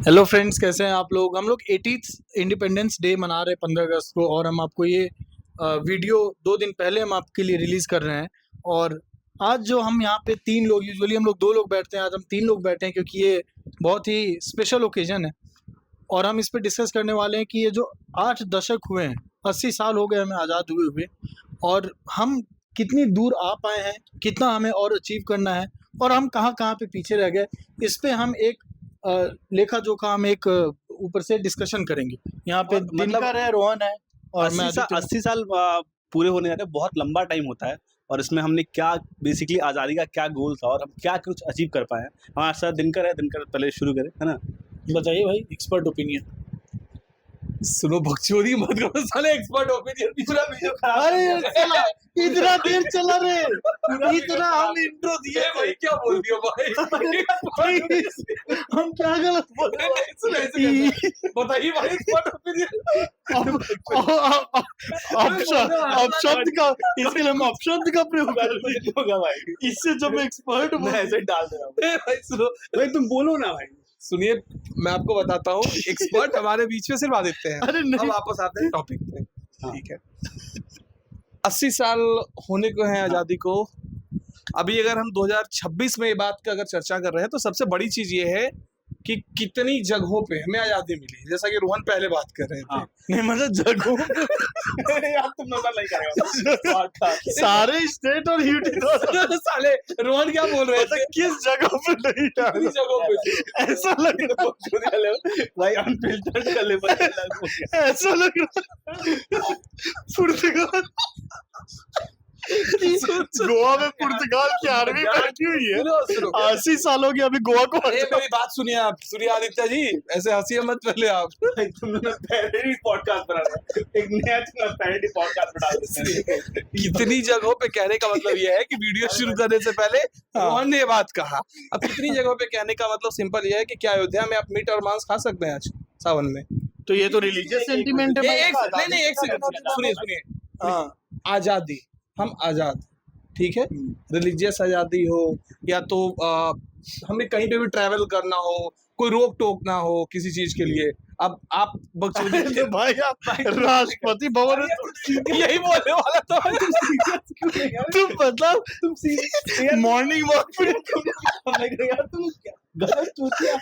Hello friends, कैसे हैं आप लोग। हम लोग 80th इंडिपेंडेंस डे मना रहे हैं 15 अगस्त को, और हम आपको ये वीडियो 2 दिन पहले हम आपके लिए रिलीज़ कर रहे हैं। और आज जो हम यहाँ पे 3 लोग, यूजुअली हम लोग 2 लोग बैठते हैं, आज हम 3 लोग बैठे हैं क्योंकि ये बहुत ही स्पेशल ओकेजन है। और हम इस पे डिस्कस करने वाले हैं कि ये जो 8 दशक हुए हैं, 80 साल हो गए हमें आज़ाद हुए हुए, और हम कितनी दूर आ पाए हैं, कितना हमें और अचीव करना है, और हम कहाँ कहाँ पे पीछे रह गए। इस पे हम एक लेखा जोखा हम एक ऊपर से डिस्कशन करेंगे। यहाँ पे और मतलब दिनकर है, रोहन है, और मैं 80 साल पूरे होने जा रहे हैं। बहुत लंबा टाइम होता है और इसमें हमने क्या बेसिकली आज़ादी का क्या गोल था और हम क्या कुछ अचीव कर पाए हैं। हमारे साथ दिनकर है। दिनकर पहले शुरू करें, है ना? बताइए भाई, एक्सपर्ट ओपिनियन। सुनो, बकचोदी मत करो साले। एक्सपर्ट ओपिनियन पूरा वीडियो खराब। अरे साला, इतना देर चला रे, इतना हम इंट्रो दिए भाई, क्या बोल दिया भाई? हम क्या गलत बोल रहे हैं? बताइए भाई, एक्सपर्ट ओपिनियन। अब शब्द का, इसके लिए हम अपशब्द का प्रयोग कर रहे हैं। होगा भाई। इससे जब एक्सपर्ट मैं ऐसे डाल दे रहा हूँ। भाई सुनो, भाई तुम बोलो ना भाई। सुनिए, मैं आपको बताता हूँ। एक्सपर्ट हमारे बीच में सिर्फ आदित्य हैं। अरे नहीं। अब वापस आते हैं टॉपिक पे। हाँ। ठीक है, 80 साल होने को है आज़ादी को। अभी अगर हम 2026 में ये बात का अगर चर्चा कर रहे हैं तो सबसे बड़ी चीज ये है कि कितनी जगहों पे हमें आज़ादी मिली। जैसा कि रोहन पहले बात कर रहे थे। हाँ। नहीं मतलब जगहों यार तुम नंबर नहीं करेगा। सारे स्टेट और यूटी साले रोहन क्या बोल रहे थे? किस जगह पे नहीं कितनी डाला? जगहों पे? ऐसा लग रहा भाई अनफिल्टर्ड कर ले ऐसा लग रहा पुर्तगाल, गोवा में पुर्तगाल की आर्मी बैठी हुई है। सुनो सुनो, 80 सालों की अभी गोवा को अरे मेरी बात सुनिए आप। सुनिए आदित्य जी, ऐसे हंसिए मत पहले आप। तुमने पैरोडी पॉडकास्ट बना रहा है। एक नया चैनल पैरोडी पॉडकास्ट बना देते हैं। कितनी जगहों पे कहने का मतलब ये है कि वीडियो शुरू करने से पहले रोहन ने ये बात कहा। अब कितनी जगहों पे कहने का मतलब सिंपल ये है कि क्या अयोध्या में आप मीट और मांस खा सकते हैं आज सावन में? तो ये तो रिलीजियस सेंटिमेंट है भाई। नहीं, एक सेकंड सुनिए। हाँ, आजादी, हम आजाद, ठीक है। रिलीजियस आजादी हो या तो हमें कहीं पे भी ट्रैवल करना हो, कोई रोक टोक ना हो किसी चीज के लिए। अब आप अरे भाई आप राष्ट्रपति भवन यही बोलने वाला था। तुम मतलब मॉर्निंग वॉक पे यार तुम गलत चूतिया।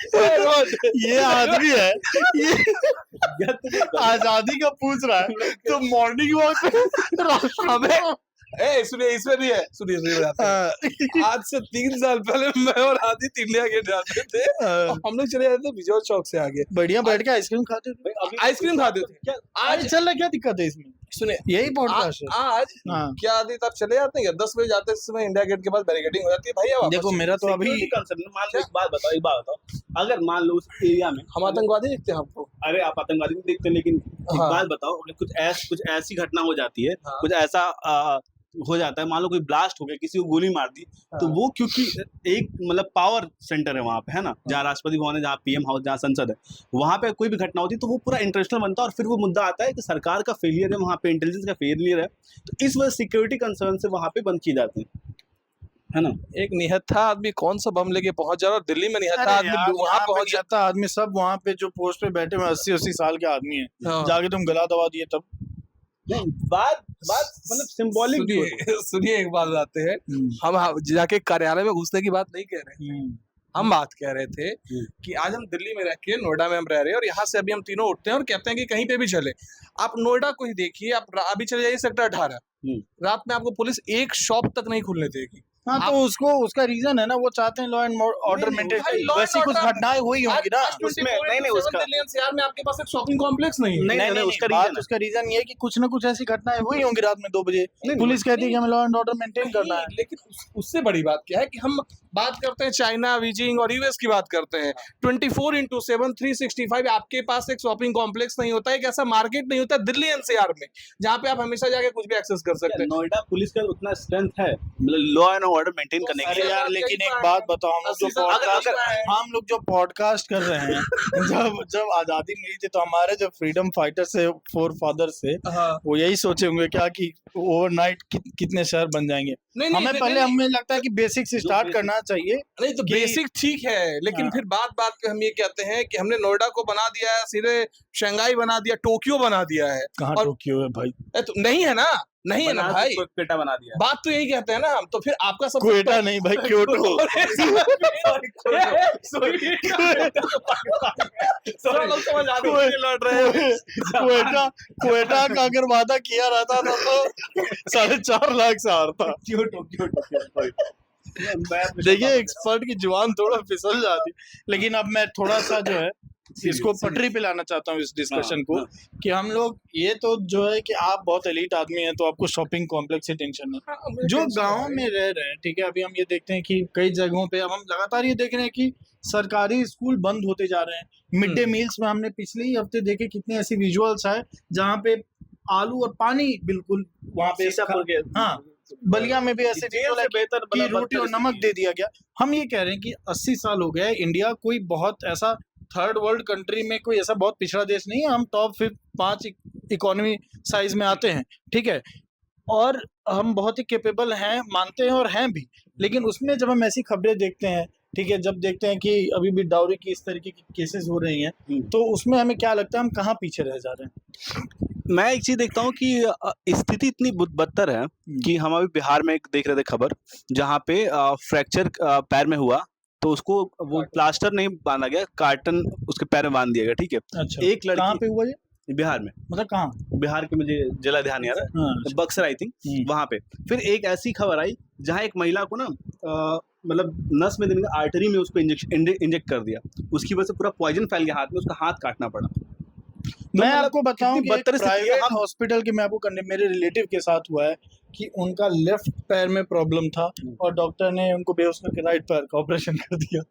ये आदमी है, ये आजादी का पूछ रहा है तो मॉर्निंग वॉक पे हमें सुनिए, इसमें भी है। सुनिए बताते हैं। आज से 3 साल पहले मैं और आदित्य इंडिया गेट जाते थे और हम लोग चले जाते थे विजय चौक से आगे, बढ़िया बैठ के आइसक्रीम खाते थे। आइसक्रीम खाते थे। आज चल रहा, क्या दिक्कत है इसमें? सुनिए, यही पॉडकास्ट है। आज क्या आदित्य आप चले जाते हैं? 10 बजे जाते समय इंडिया गेट के पास बैरिकेडिंग हो जाती है भाई। अब देखो मेरा तो अभी मान लो एक बात बताओ, अगर मान लो उस एरिया में हम आतंकवादी दिखते हैं आपको? अरे आप आतंकवादी नहीं देखते, लेकिन एक बात बताओ, अगर कुछ ऐसी घटना हो जाती है, कुछ ऐसा हो जाता है, मान लो कोई ब्लास्ट हो गया, किसी को गोली मार दी, तो वो क्योंकि एक मतलब पावर सेंटर है वहाँ पे, है ना, जहाँ राष्ट्रपति भवन है, जहाँ पीएम हाउस, जहाँ संसद है, वहाँ पे कोई भी घटना होती है तो वो पूरा इंटरनेशनल बनता है। और फिर वो मुद्दा आता है कि सरकार का फेलियर है वहाँ पे, इंटेलिजेंस का फेलियर है, तो इस वजह सिक्योरिटी कंसर्न से वहाँ पे बंद की जाती है ना। एक निहत्था आदमी कौन सा बम लेके पहुंच जा रहा है? दिल्ली में निहत्था आदमी वहाँ पहुंच जाता आदमी, सब वहाँ पे जो पोस्ट पे बैठे हुए 80 साल के आदमी है, जाके तुम गला दबा दिए तब? नहीं, बात मतलब सिंबॉलिक। सुनिए एक बात बताते हैं। हम जाके कार्यालय में घुसने की बात नहीं कह रहे। हम बात कह रहे थे कि आज हम दिल्ली में रह के, नोएडा में हम रह रहे हैं, और यहाँ से अभी हम तीनों उठते हैं और कहते हैं कि कहीं पे भी चले। आप नोएडा को ही देखिए, आप अभी चले जाइए सेक्टर 18, रात में आपको पुलिस एक शॉप तक नहीं खुलने देगी। हाँ, तो उसका रीजन है ना, वो चाहते हैं लॉ एंड ऑर्डर मेंटेन। वैसी कुछ घटनाएं हुई होंगी ना उसमें। नहीं, उसका एनसीआर में आपके पास एक शॉपिंग कॉम्प्लेक्स नहीं है। नहीं, उसका रीजन ये है कि कुछ ना कुछ ऐसी घटनाएं हुई होंगी रात में 2 बजे। पुलिस कहती है कि हमें लॉ एंड ऑर्डर मेंटेन करना है। लेकिन उससे बड़ी बात क्या है कि हम बात करते हैं चाइना, बीजिंग और यूएस की बात करते हैं। 24/7 365 आपके पास एक शॉपिंग कॉम्प्लेक्स नहीं होता है, एक ऐसा मार्केट नहीं होता दिल्ली एनसीआर में जहाँ पे आप हमेशा जाके कुछ भी एक्सेस कर सकते हैं। नोएडा पुलिस का उतना स्ट्रेंथ है मतलब लॉ एंड ऑर्डर मेंटेन करने के लिए। यार लेकिन एक बात बताओ, हम लोग जो पॉडकास्ट कर रहे हैं, जब आजादी मिली थी तो हमारे जो फ्रीडम फाइटर से, फोर फादर से, वो यही सोचे होंगे क्या कि ओवरनाइट कितने शहर बन जाएंगे। नहीं हमें पहले हमें लगता है कि बेसिक से स्टार्ट करना चाहिए। नहीं तो बेसिक ठीक है, लेकिन हाँ। फिर बात पे हम ये कहते हैं कि हमने नोएडा को बना दिया है, सीधे शंघाई बना दिया, टोक्यो बना दिया है। कहाँ और टोक्यो है भाई? तो नहीं है ना, नहीं है ना बनारस भाई, को क्वेटा बना दिया। बात तो यही कहते हैं ना हम। तो फिर आपका सब क्वेटा नहीं भाई, क्योटो। समझ आ लौट रहे हैं। क्वेटा क्वेटा का अगर वादा किया रहता था तो 4.5 लाख से हार था। देखिए एक्सपर्ट की जुबान थोड़ा फिसल जाती, लेकिन अब मैं थोड़ा सा जो है इसको पटरी पे लाना चाहता हूँ इस डिस्कशन को, कि हम लोग ये तो जो है कि आप बहुत एलीट आदमी हैं तो आपको शॉपिंग कॉम्प्लेक्स से टेंशन नहीं। जो गांव में रह रहे हैं, ठीक है, अभी हम ये देखते हैं कि कई जगहों पे अब हम लगातार ये देख रहे हैं कि सरकारी स्कूल बंद होते जा रहे हैं। मिड डे मील्स में हमने पिछले ही हफ्ते देखे कितनी ऐसी विजुअल्स है जहाँ पे आलू और पानी बिल्कुल वहाँ पे, हाँ बलिया में भी ऐसे विजुअल है कि रोटी और नमक दे दिया गया। हम ये कह रहे हैं कि 80 साल हो गए, इंडिया कोई बहुत ऐसा थर्ड वर्ल्ड कंट्री में कोई ऐसा बहुत पिछड़ा देश नहीं है, हम टॉप 5 इकोनॉमी साइज में आते हैं, ठीक है, और हम बहुत ही कैपेबल हैं, मानते हैं और हैं भी। लेकिन उसमें जब हम ऐसी खबरें देखते हैं, ठीक है, जब देखते हैं कि अभी भी डाउरी की इस तरीके की केसेस हो रही हैं, तो उसमें हमें क्या लगता है हम कहाँ पीछे रह जा रहे हैं? मैं एक चीज देखता हूँ कि स्थिति इतनी बदतर है कि हम अभी बिहार में एक देख रहे थे खबर, जहाँ पे फ्रैक्चर पैर में हुआ तो उसको वो प्लास्टर नहीं बांधा गया, कार्टन उसके पैर में बांध दिया गया, ठीक है। अच्छा, एक लड़की कहाँ पे हुआ ये? बिहार में, मतलब कहाँ? बिहार के मुझे जिला ध्यान नहीं आ रहा, हाँ, बक्सर आई थिंक, वहां पे फिर एक ऐसी खबर आई जहाँ एक महिला को ना मतलब नस में देने का आर्टरी में उसको इंजेक्ट कर दिया, उसकी वजह से पूरा पॉइजन फैल गया हाथ में, उसका हाथ काटना पड़ा। मैं मतलब आपको बताऊं कि बदतर प्राइवेट हॉस्पिटल के मैं आपको मेरे रिलेटिव के साथ हुआ है कि उनका लेफ्ट पैर में प्रॉब्लम था और डॉक्टर ने उनको बेहोश करके राइट पैर का ऑपरेशन कर दिया।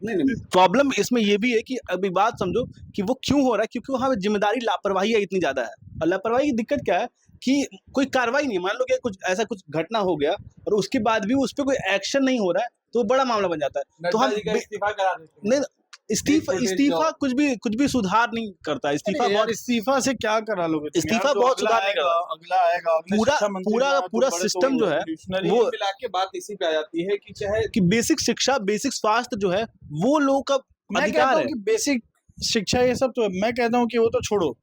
नहीं प्रॉब्लम इसमें ये भी है कि अभी बात समझो कि वो क्यों हो रहा है, क्योंकि वहाँ जिम्मेदारी लापरवाही है इतनी ज्यादा है। और लापरवाही की दिक्कत क्या है कि कोई कार्रवाई नहीं, मान लो कि कुछ ऐसा कुछ घटना हो गया और उसके बाद भी उस पर कोई एक्शन नहीं हो रहा है तो बड़ा मामला बन जाता है। तो हम इस्तीफा करा देते हैं। नहीं, इस्तीफा कुछ भी सुधार नहीं करता। इस्तीफा बहुत, इस्तीफा से क्या करा लोगे? इस्तीफा बहुत सुधार नहीं करता। अगला आएगा पूरा सिस्टम जो है वो मिला के बात इसी पे आ जाती है कि चाहे कि बेसिक शिक्षा, बेसिक स्वास्थ्य जो है वो लोगों का मैं कहता अधिकार हूँ है। कि बेसिक शिक्षा ये सब तो है। मैं कहता हूँ कि वो तो छोड़ो,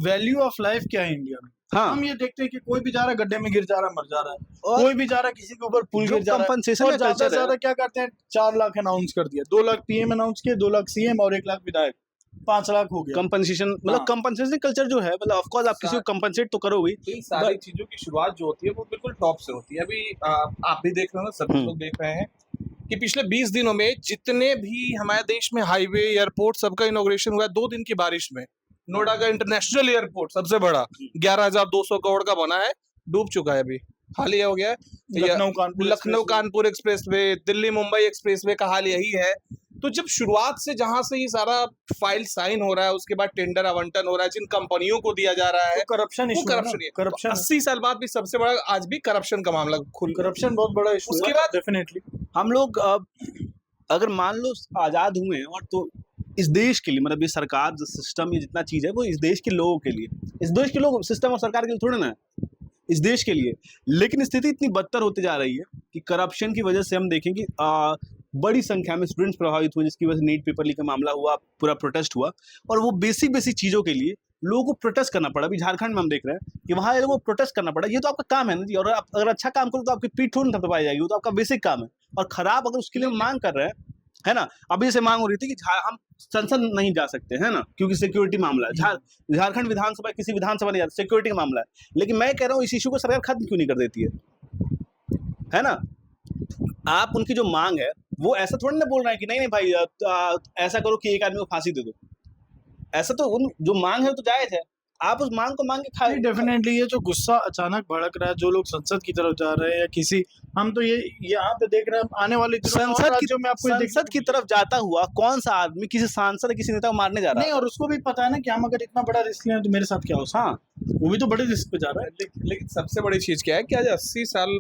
वैल्यू ऑफ लाइफ क्या है इंडिया में? हाँ, हम ये देखते हैं कि कोई भी जा रहा है गड्ढे में गिर जा रहा है, मर जा रहा है, कोई भी जा रहा है किसी के ऊपर पुल गिर जा रहा है, और ज्यादा से ज्यादा क्या करते हैं 4 लाख अनाउंस कर दिया, 2 लाख पीएम अनाउंस किए, 2 लाख सीएम और 1 लाख विधायक, 5 लाख हो गया कंपनसेशन। मतलब कंपनसेशन कल्चर जो है, मतलब ऑफ कोर्स आप किसी को कंपनसेट तो करोगे। इन सारी चीजों की शुरुआत जो होती है वो बिल्कुल टॉप से होती है। अभी आप भी देख रहे हो, सभी लोग देख रहे हैं कि पिछले 20 दिनों में जितने भी हमारे देश में हाईवे, एयरपोर्ट सबका इनॉग्रेशन हुआ है, 2 दिन की बारिश में नोएडा का इंटरनेशनल एयरपोर्ट सबसे बड़ा 11,200 करोड़ का बना है, डूब चुका है अभी, हाल ये हो गया है। लखनऊ कानपुर एक्सप्रेसवे, दिल्ली मुंबई एक्सप्रेसवे का हाल यही है। तो जब शुरुआत से जहां से ये सारा फाइल साइन हो रहा है, उसके बाद टेंडर आवंटन हो रहा है, जिन कंपनियों को दिया जा रहा है, तो करप्शन वो करप्शन 80 साल बाद भी सबसे बड़ा आज भी करप्शन का मामला करप्शन बहुत बड़ा इशू। उसके बाद डेफिनेटली हम लोग अगर मान लो आजाद हुए हैं, और तो इस देश के लिए, मतलब ये सरकार जो सिस्टम, ये जितना चीज है वो इस देश के लोगों के लिए, इस देश के लोग सिस्टम और सरकार के लिए थोड़े ना है, इस देश के लिए। लेकिन स्थिति इतनी बदतर होती जा रही है कि करप्शन की वजह से हम देखें कि बड़ी संख्या में स्टूडेंट्स प्रभावित हुए, जिसकी वजह से नीट पेपर लीक का मामला हुआ, पूरा प्रोटेस्ट हुआ, और वो बेसिक चीजों के लिए लोगों को प्रोटेस्ट करना पड़ा। अभी झारखंड में हम देख रहे हैं कि वहाँ लोगों को प्रोटेस्ट करना पड़ा। ये तो आपका काम है ना जी, और आप अगर अच्छा काम करो तो आपकी पीठ थोड़ी ना दबाई जाएगी, वो तो आपका बेसिक काम है। और खराब अगर उसके लिए मांग कर रहे हैं, है ना, अभी जैसे मांग हो रही थी कि हम संसद नहीं जा सकते, है ना, क्योंकि सिक्योरिटी मामला है। झारखंड विधानसभा, किसी विधानसभा नहीं जाती, सिक्योरिटी का मामला है। लेकिन मैं कह रहा हूँ इस इशू को सरकार खत्म क्यों नहीं कर देती है ना। आप उनकी जो मांग है वो ऐसा थोड़ी ना बोल रहे हैं कि नहीं भाई ऐसा करो कि एक आदमी को फांसी दे दो। ऐसा तो उन जो मांग है वो तो जायज है, आप उस मांग को मांग के खाए। डेफिनेटली ये जो गुस्सा अचानक भड़क रहा है, जो लोग संसद की तरफ जा रहे हैं या किसी, हम तो ये यहाँ पे देख रहे हैं आने वाले संसद की तरफ जाता हुआ कौन सा आदमी किसी सांसद या किसी नेता को मारने जा रहा है? नहीं, और उसको भी पता है ना कि हम अगर इतना बड़ा रिस्क लें तो मेरे साथ क्या हो। हाँ, वो भी तो बड़े रिस्क पे जा रहा है। लेकिन सबसे बड़ी चीज क्या है कि आज 80 साल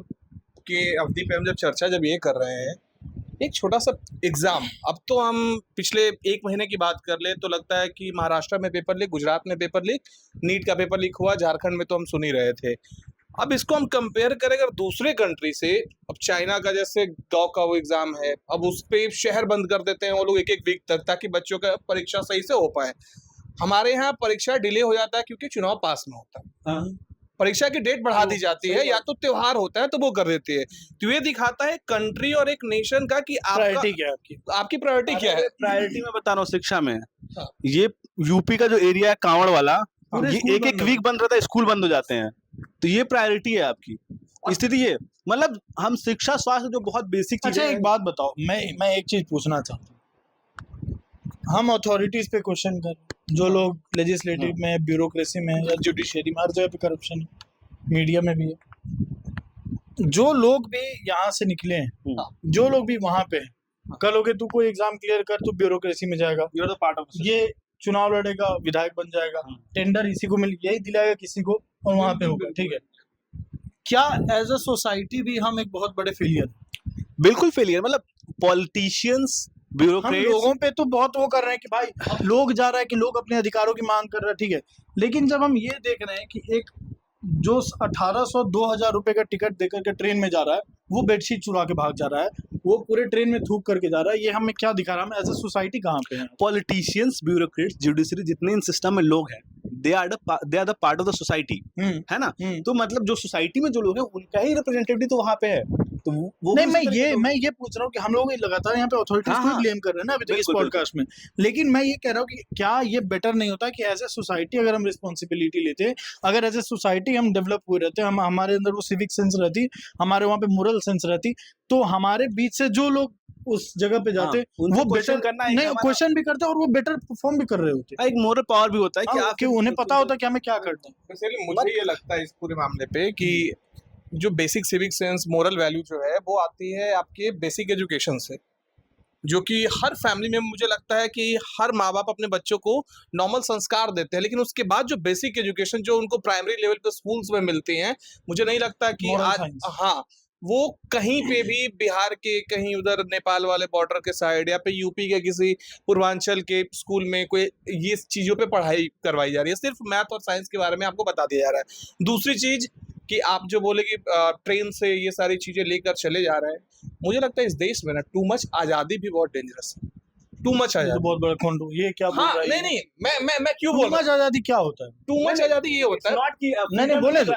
की अवधि पे हम जब चर्चा ये कर रहे हैं, एक छोटा सा एग्जाम, अब तो हम पिछले 1 महीने की बात कर ले तो लगता है कि महाराष्ट्र में पेपर लीक, गुजरात में पेपर लीक, नीट का पेपर लीक हुआ, झारखंड में तो हम सुन ही रहे थे। अब इसको हम कंपेयर करें अगर दूसरे कंट्री से, अब चाइना का जैसे गांव का वो एग्जाम है, अब उस पे शहर बंद कर देते हैं वो लोग 1-1 वीक तक, ताकि बच्चों का परीक्षा सही से हो पाए। हमारे यहाँ परीक्षा डिले हो जाता है क्योंकि चुनाव पास में होता है, परीक्षा की डेट बढ़ा दी जाती है, या तो त्योहार होता है तो वो कर देती है। तो ये दिखाता है कंट्री और एक नेशन का कि प्रायोरिटी क्या है आपकी प्रायोरिटी क्या है। प्रायोरिटी मैं बता रहा हूँ शिक्षा में, हाँ। ये यूपी का जो एरिया है कांवड़ वाला, पूरे ये स्कूल एक बंद एक हो वीक बंद रहता है, स्कूल बंद हो जाते हैं। तो ये प्रायोरिटी है आपकी स्थिति। ये मतलब हम शिक्षा स्वास्थ्य जो बहुत बेसिक चीजें अच्छा हैं। एक बात बताओ, मैं एक चीज पूछना चाहता हूँ, हम अथॉरिटीज पे क्वेश्चन कर, जो लोग लेजिस्लेटिव में, ब्यूरोक्रेसी में या जुडिशरी में, हर जगह पे करप्शन है, मीडिया में भी है। जो लोग भी यहाँ से निकले हैं, जो लोग भी वहां पे हैं, कल हो के तू कोई एग्जाम क्लियर कर तो ब्यूरोक्रेसी में जाएगा, You're the part of the system. ये चुनाव लड़ेगा, विधायक बन जाएगा, टेंडर इसी को मिल, यही दिलाएगा किसी को, और वहां पे होगा। ठीक है, क्या एज अ सोसाइटी भी हम एक बहुत बड़े फेलियर, बिल्कुल फेलियर। मतलब पॉलिटिशियंस, हम ब्यूरोक्रेट्स, लोगों पे तो बहुत वो कर रहे हैं कि भाई लोग जा रहा है कि लोग अपने अधिकारों की मांग कर रहे हैं, ठीक है, लेकिन जब हम ये देख रहे हैं कि एक जो 1800-2000 रुपए का टिकट देकर के ट्रेन में जा रहा है, वो बेडशीट चुरा के भाग जा रहा है, वो पूरे ट्रेन में थूक करके जा रहा है, ये हमें क्या दिखा रहा है, हम एज ए सोसाइटी कहाँ पे हैं? पॉलिटिशियंस, ब्यूरोक्रेट्स, जुडिशरी, जितने इन सिस्टम में लोग हैं, they are the part of the society, है ना। तो मतलब जो सोसाइटी में जो लोग हैं उनका ही रिप्रेजेंटेटिव तो वहां पे है। तो वो नहीं, मैं ये पूछ रहा हूँ कि हम लोग लगातार यहाँ पे अथॉरिटीज को ब्लेम कर रहे हैं ना अभी तक इस पॉडकास्ट में, लेकिन मैं ये कह रहा हूँ कि क्या ये बेटर नहीं होता कि एज ए सोसाइटी अगर हम रिस्पॉन्सिबिलिटी लेते, अगर एज ए सोसाइटी हम डेवलप हुए रहते, हम हमारे अंदर वो सिविक सेंस रहती, हमारे वहाँ पे मोरल सेंस रहती, तो हमारे बीच से जो लोग उस जगह पे जाते वो बेटर करना नहीं क्वेश्चन भी करते और वो बेटर परफॉर्म भी कर रहे होते। एक मोरल पावर भी होता है कि आप उन्हें पता होता है कि हमें क्या करते हैं। मुझे ये लगता है इस पूरे मामले पे कि जो basic civic sense, moral value जो है वो आती है आपके बेसिक एजुकेशन से, जो कि हर फैमिली में मुझे लगता है कि हर माँ बाप अपने बच्चों को नॉर्मल संस्कार देते हैं, लेकिन उसके बाद जो बेसिक एजुकेशन जो उनको प्राइमरी लेवल पे स्कूल्स में मिलती हैं, मुझे नहीं लगता कि आज हाँ वो कहीं पे भी बिहार के कहीं उधर नेपाल वाले बॉर्डर के साइड या पे यूपी के किसी पूर्वांचल के स्कूल में कोई ये चीज़ों पे पढ़ाई करवाई जा रही है। सिर्फ मैथ और साइंस के बारे में आपको बता दिया जा रहा है। दूसरी चीज़ कि आप जो बोले कि ट्रेन से ये सारी चीज़ें लेकर चले जा रहे हैं, मुझे लगता है इस देश में ना टू मच आज़ादी भी बहुत डेंजरस है। टू मच आजादी बहुत बड़ा खोंडू, ये क्या बोल रहा है? नहीं, मैं क्यों बोल रहा हूँ? टू मच आजादी क्या होता है? टू मच आजादी ये होता है नहीं बोले तो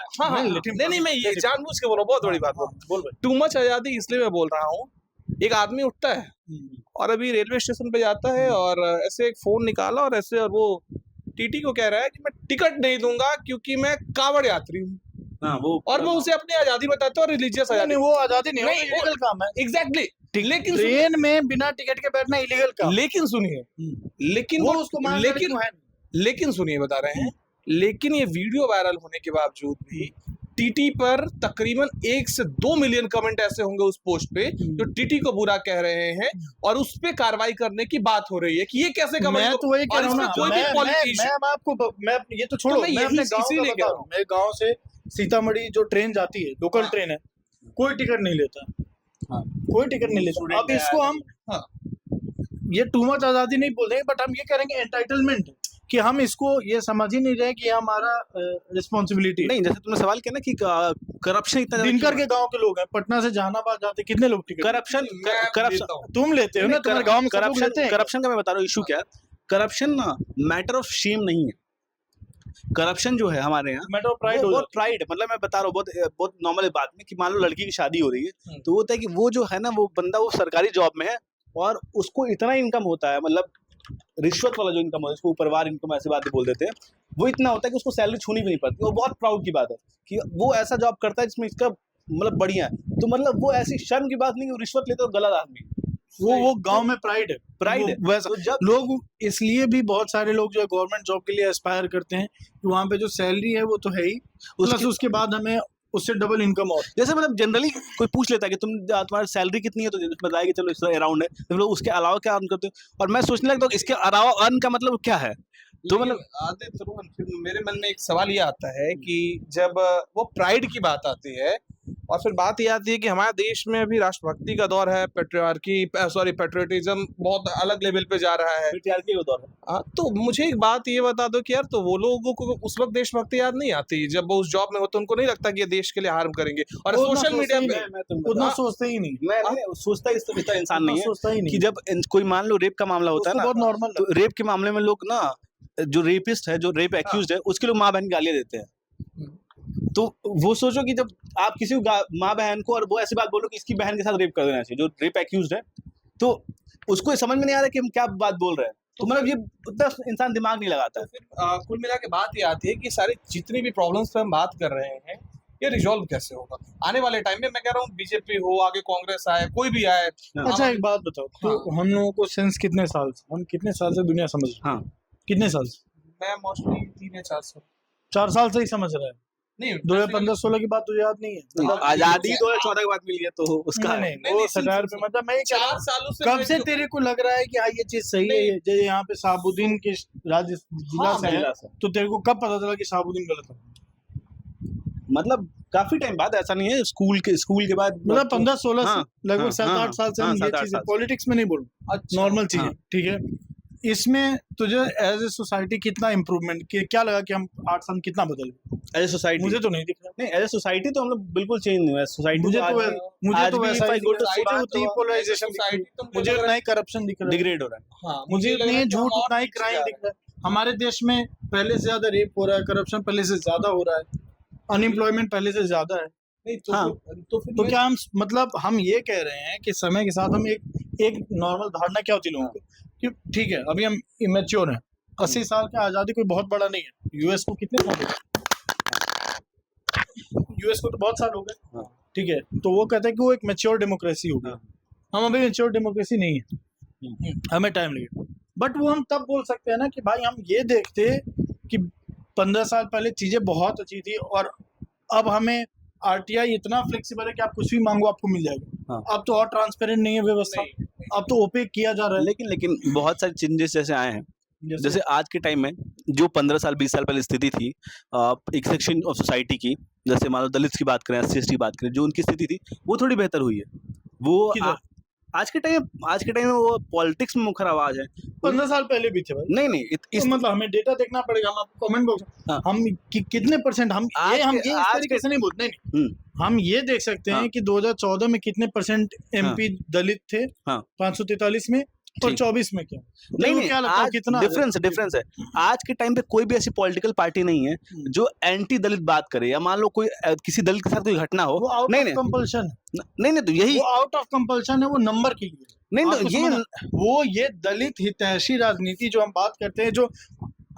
नहीं मैं ये जानबूझ के बोल रहा हूँ, बहुत बड़ी बात बोल रहा हूँ। टू मच आजादी इसलिए मैं बोल रहा हूँ, एक आदमी उठता है और अभी रेलवे स्टेशन पे जाता है और ऐसे एक फोन निकाला और ऐसे, और वो टीटी को कह रहा है कि मैं टिकट नहीं दूंगा क्योंकि मैं कांवड़ यात्री हूँ। और वो उसे अपनी आजादी बताते हैं और रिलीजियस आजादी। वो आजादी नहीं, वो इलीगल काम है। एग्जैक्टली, लेकिन ट्रेन में बिना टिकट के बैठना इलीगल काम। लेकिन सुनिए, लेकिन वो उसको लेकिन सुनिए बता रहे हैं, लेकिन ये वीडियो वायरल होने के बावजूद भी टीटी पर तकरीबन 1 से 2 मिलियन कमेंट ऐसे होंगे उस पोस्ट पे जो टीटी को बुरा कह रहे हैं और उस पे कार्रवाई करने की बात हो रही है कि ये कैसे कमेंट। मैं तो वही कह रहा हूं ना, मैं ये तो छोड़ो, मैं अपने गांव का बता रहा हूं। मेरे गांव से सीतामढ़ी जो ट्रेन जाती है, लोकल ट्रेन है, कोई टिकट नहीं लेता, कोई टिकट नहीं लेता। अब इसको हम ये टू मच आजादी नहीं बोल रहे, बट हम ये करेंगे एंटाइटलमेंट, कि हम इसको ये समझ ही नहीं रहे कि हमारा रिस्पॉन्सिबिलिटी नहीं। जैसे तुमने सवाल किया ना कि करप्शन इतना दिनकर के गांव के लोग हैं, पटना से जहानाबाद जाते कितने लोग टिकट। करप्शन तुम लेते हो ना, तुम्हारे गांव में करप्शन का मैं बता रहा हूँ इशू क्या है। करप्शन ना मैटर ऑफ शेम नहीं है। करप्शन जो है हमारे यहाँ मैटर ऑफ प्राइड, बहुत प्राइड, मतलब मैं बता रहा हूँ बहुत नॉर्मल बात में कि मान लो लड़की की शादी हो रही है तो वो होता है कि वो जो है ना, वो बंदा वो सरकारी जॉब में है और उसको इतना इनकम होता है, मतलब रिश्वत वाला जो इनकम होता है उसको परिवार इनकम ऐसी बातें बोल देते हैं, वो इतना होता है कि उसको सैलरी छूनी भी नहीं पड़ती। वो बहुत प्राउड की बात है कि वो ऐसा जॉब करता है जिसमें इसका मतलब बढ़िया है। तो मतलब वो ऐसी शर्म की बात नहीं कि रिश्वत लेते हो गलत आदमी, वो गांव में प्राइड है। वैसा तो जब लोग इसलिए भी बहुत सारे लोग जो है गवर्नमेंट जॉब के लिए एस्पायर करते हैं कि वहाँ पे जो सैलरी है वो तो है ही, उसके बाद हमें उससे डबल इनकम और। जैसे मतलब जनरली कोई पूछ लेता है कि तुम्हारी सैलरी कितनी है, तो बताया कि चलो इस अराउंड है, तो लोग उसके अलावा क्या अर्न करते हो, और मैं सोचने लगता हूँ इसके अलावा अर्न का मतलब क्या है। तो मतलब मेरे मन में एक सवाल ये आता है कि जब वो प्राइड की बात आती है और फिर बात ये आती है कि हमारे देश में अभी राष्ट्रभक्ति का दौर है, पेट्रियटिज्म बहुत अलग लेवल पे जा रहा है। पेट्रियार्की का दौर है। तो मुझे एक बात ये बता दो कि यार, तो वो लोगों को उस वक्त देशभक्ति याद नहीं आती जब वो उस जॉब में होते, उनको नहीं लगता कि ये देश के लिए हार्म करेंगे? और सोशल मीडिया पे मैं तुमको उतना बता- सोचते ही नहीं, मैं सोचता इतना इंसान नहीं है सोचता ही कि नहीं, जब कोई मान लो रेप का मामला होता है उसको ना, बहुत नॉर्मल तो रेप के मामले में लोग ना, जो रेपिस्ट है, जो रेप एक्यूज्ड है, उसके लोग माँ बहन गालियां देते हैं। तो वो सोचो कि जब आप किसी माँ बहन को, और वो ऐसी बात बोलो कि इसकी बहन के साथ रेप कर देना चाहिए, जो रेप एक्यूज्ड है, तो उसको ये समझ में नहीं आ रहा कि हम क्या बात बोल रहे हैं। तो मतलब ये उतना इंसान दिमाग नहीं लगाता है। फिर कुल मिला के बात ये आती है कि सारी जितनी भी प्रॉब्लम्स पे हम बात कर रहे हैं, ये रिजॉल्व कैसे होगा आने वाले टाइम में? मैं कह रहा हूँ बीजेपी हो, आगे कांग्रेस आए, कोई भी आए। अच्छा एक बात बताओ, तो हम लोगों को सेंस कितने साल से, हम कितने साल से दुनिया समझ रहे हैं? हाँ, कितने साल से? मैं मोस्टली 3 या 4 साल 4 साल से ही समझ रहा है। नहीं, 2015-16 की बात तुझे याद नहीं है? मतलब आजादी 2014 के बाद मिली है, तो उसका नहीं, नहीं, वो नहीं, सटायर पे, मतलब मैं ये कह रहा 4 हूँ, सालों से कब मैं से जो- तेरे को लग रहा है कि हाँ ये चीज सही है? ये जैसे यहाँ पे शहाबुद्दीन के राज्य जिला हाँ, से है, जिला से। तो तेरे को कब पता चला कि शहाबुद्दीन गलत है? मतलब काफी टाइम बाद, ऐसा नहीं है, स्कूल के बाद, मतलब 15-16 हाँ, से लगभग हाँ, 7-8 हाँ, साल से हाँ, हम ये 7-8 चीजें, साल से। पॉलिटिक्स में नहीं बोल रहा, अच्छा, नॉर्मल चीजें, हाँ। ठीक है? इसमें तुझे एज ए सोसाइटी कितना इम्प्रूवमेंट, क्या लगा कि हम 8 साल में कितना बदल गए? एज ए सोसाइटी, मुझे तो नहीं दिख रहा। नहीं, एज ए सोसाइटी तो हम लोग बिल्कुल चेंज नहीं हुआ है। सोसाइटी मुझे तो तो आज वैसा भी ही if I go to society उतनी तो पोलराइजेशन दिख रही है, मुझे उतना ही करप्शन दिख रहा है, डिग्रेड हो रहा है। हाँ, मुझे लग रहा उतनी है ही कि हम झूठ, और उतना ही पीछे क्राइम जा दिख रहा है। हमारे देश में पहले से ज्यादा रेप हो रहा है, करप्शन पहले से ज्यादा हो रहा है, अनएम्प्लॉयमेंट पहले से ज्यादा है। नहीं, तो हाँ। फिर तो मैं- क्या हम, मतलब हम ये कह रहे हैं कि समय के साथ हम एक नॉर्मल धारणा क्या होती है लोगों को कि ठीक है अभी हम इमेच्योर हैं, 80 साल की आजादी कोई बहुत बड़ा नहीं है। यूएस को कितने साल हो गए? यूएस को तो बहुत साल हो गए, हाँ। ठीक है? तो वो कहते हैं कि वो एक मैच्योर डेमोक्रेसी हो गई। हम अभी मैच्योर डेमोक्रेसी नहीं है, हमें टाइम लगेगा। बट वो हम तब बोल सकते हैं ना कि भाई हम ये देखते कि 15 साल पहले चीजें बहुत अच्छी थी और अब हमें आरटीआई इतना फ्लेक्सिबल है कि आप कुछ भी मांगो आपको मिल जाएगा। हाँ। अब तो और ट्रांसपेरेंट नहीं है व्यवस्था, अब तो ओपेक किया जा रहा है। लेकिन बहुत सारे चेंजेस जैसे आए हैं, जैसे आज के टाइम में जो 15 साल 20 साल पहले स्थिति थी, एक सेक्शन ऑफ सोसाइटी की, जैसे मान लो दलित की बात करें, SC ST की बात करें, जो उनकी स्थिति थी वो थोड़ी बेहतर हुई है। वो किधर? आज के टाइम में वो पॉलिटिक्स में मुखर आवाज है। 15 साल पहले भी थे भाई। नहीं इस मतलब हमें डेटा देखना पड़ेगा, हम आपको कमेंट बॉक्स, हाँ। हम कितने परसेंट, हम आज ये के- इस आज तरीके के- से नहीं बोलते, नहीं, हम ये देख सकते हैं हाँ। कि 2014 में कितने परसेंट MP दलित थे, हाँ। 543 में, और ठीक। 24 में क्या? नहीं, क्या लगता है आज कितना डिफरेंस है। आज के टाइम पे कोई भी ऐसी पॉलिटिकल पार्टी नहीं है जो एंटी दलित बात करे, या मान लो कोई किसी दलित के साथ कोई घटना हो, वो आउट नहीं ऑफ कंपल्शन है, नहीं तो यही वो आउट ऑफ कंपल्शन है, वो नंबर के लिए। नहीं तो आपको ये समझना, वो ये दलित हितैषी राजनीति जो हम बात करते हैं, जो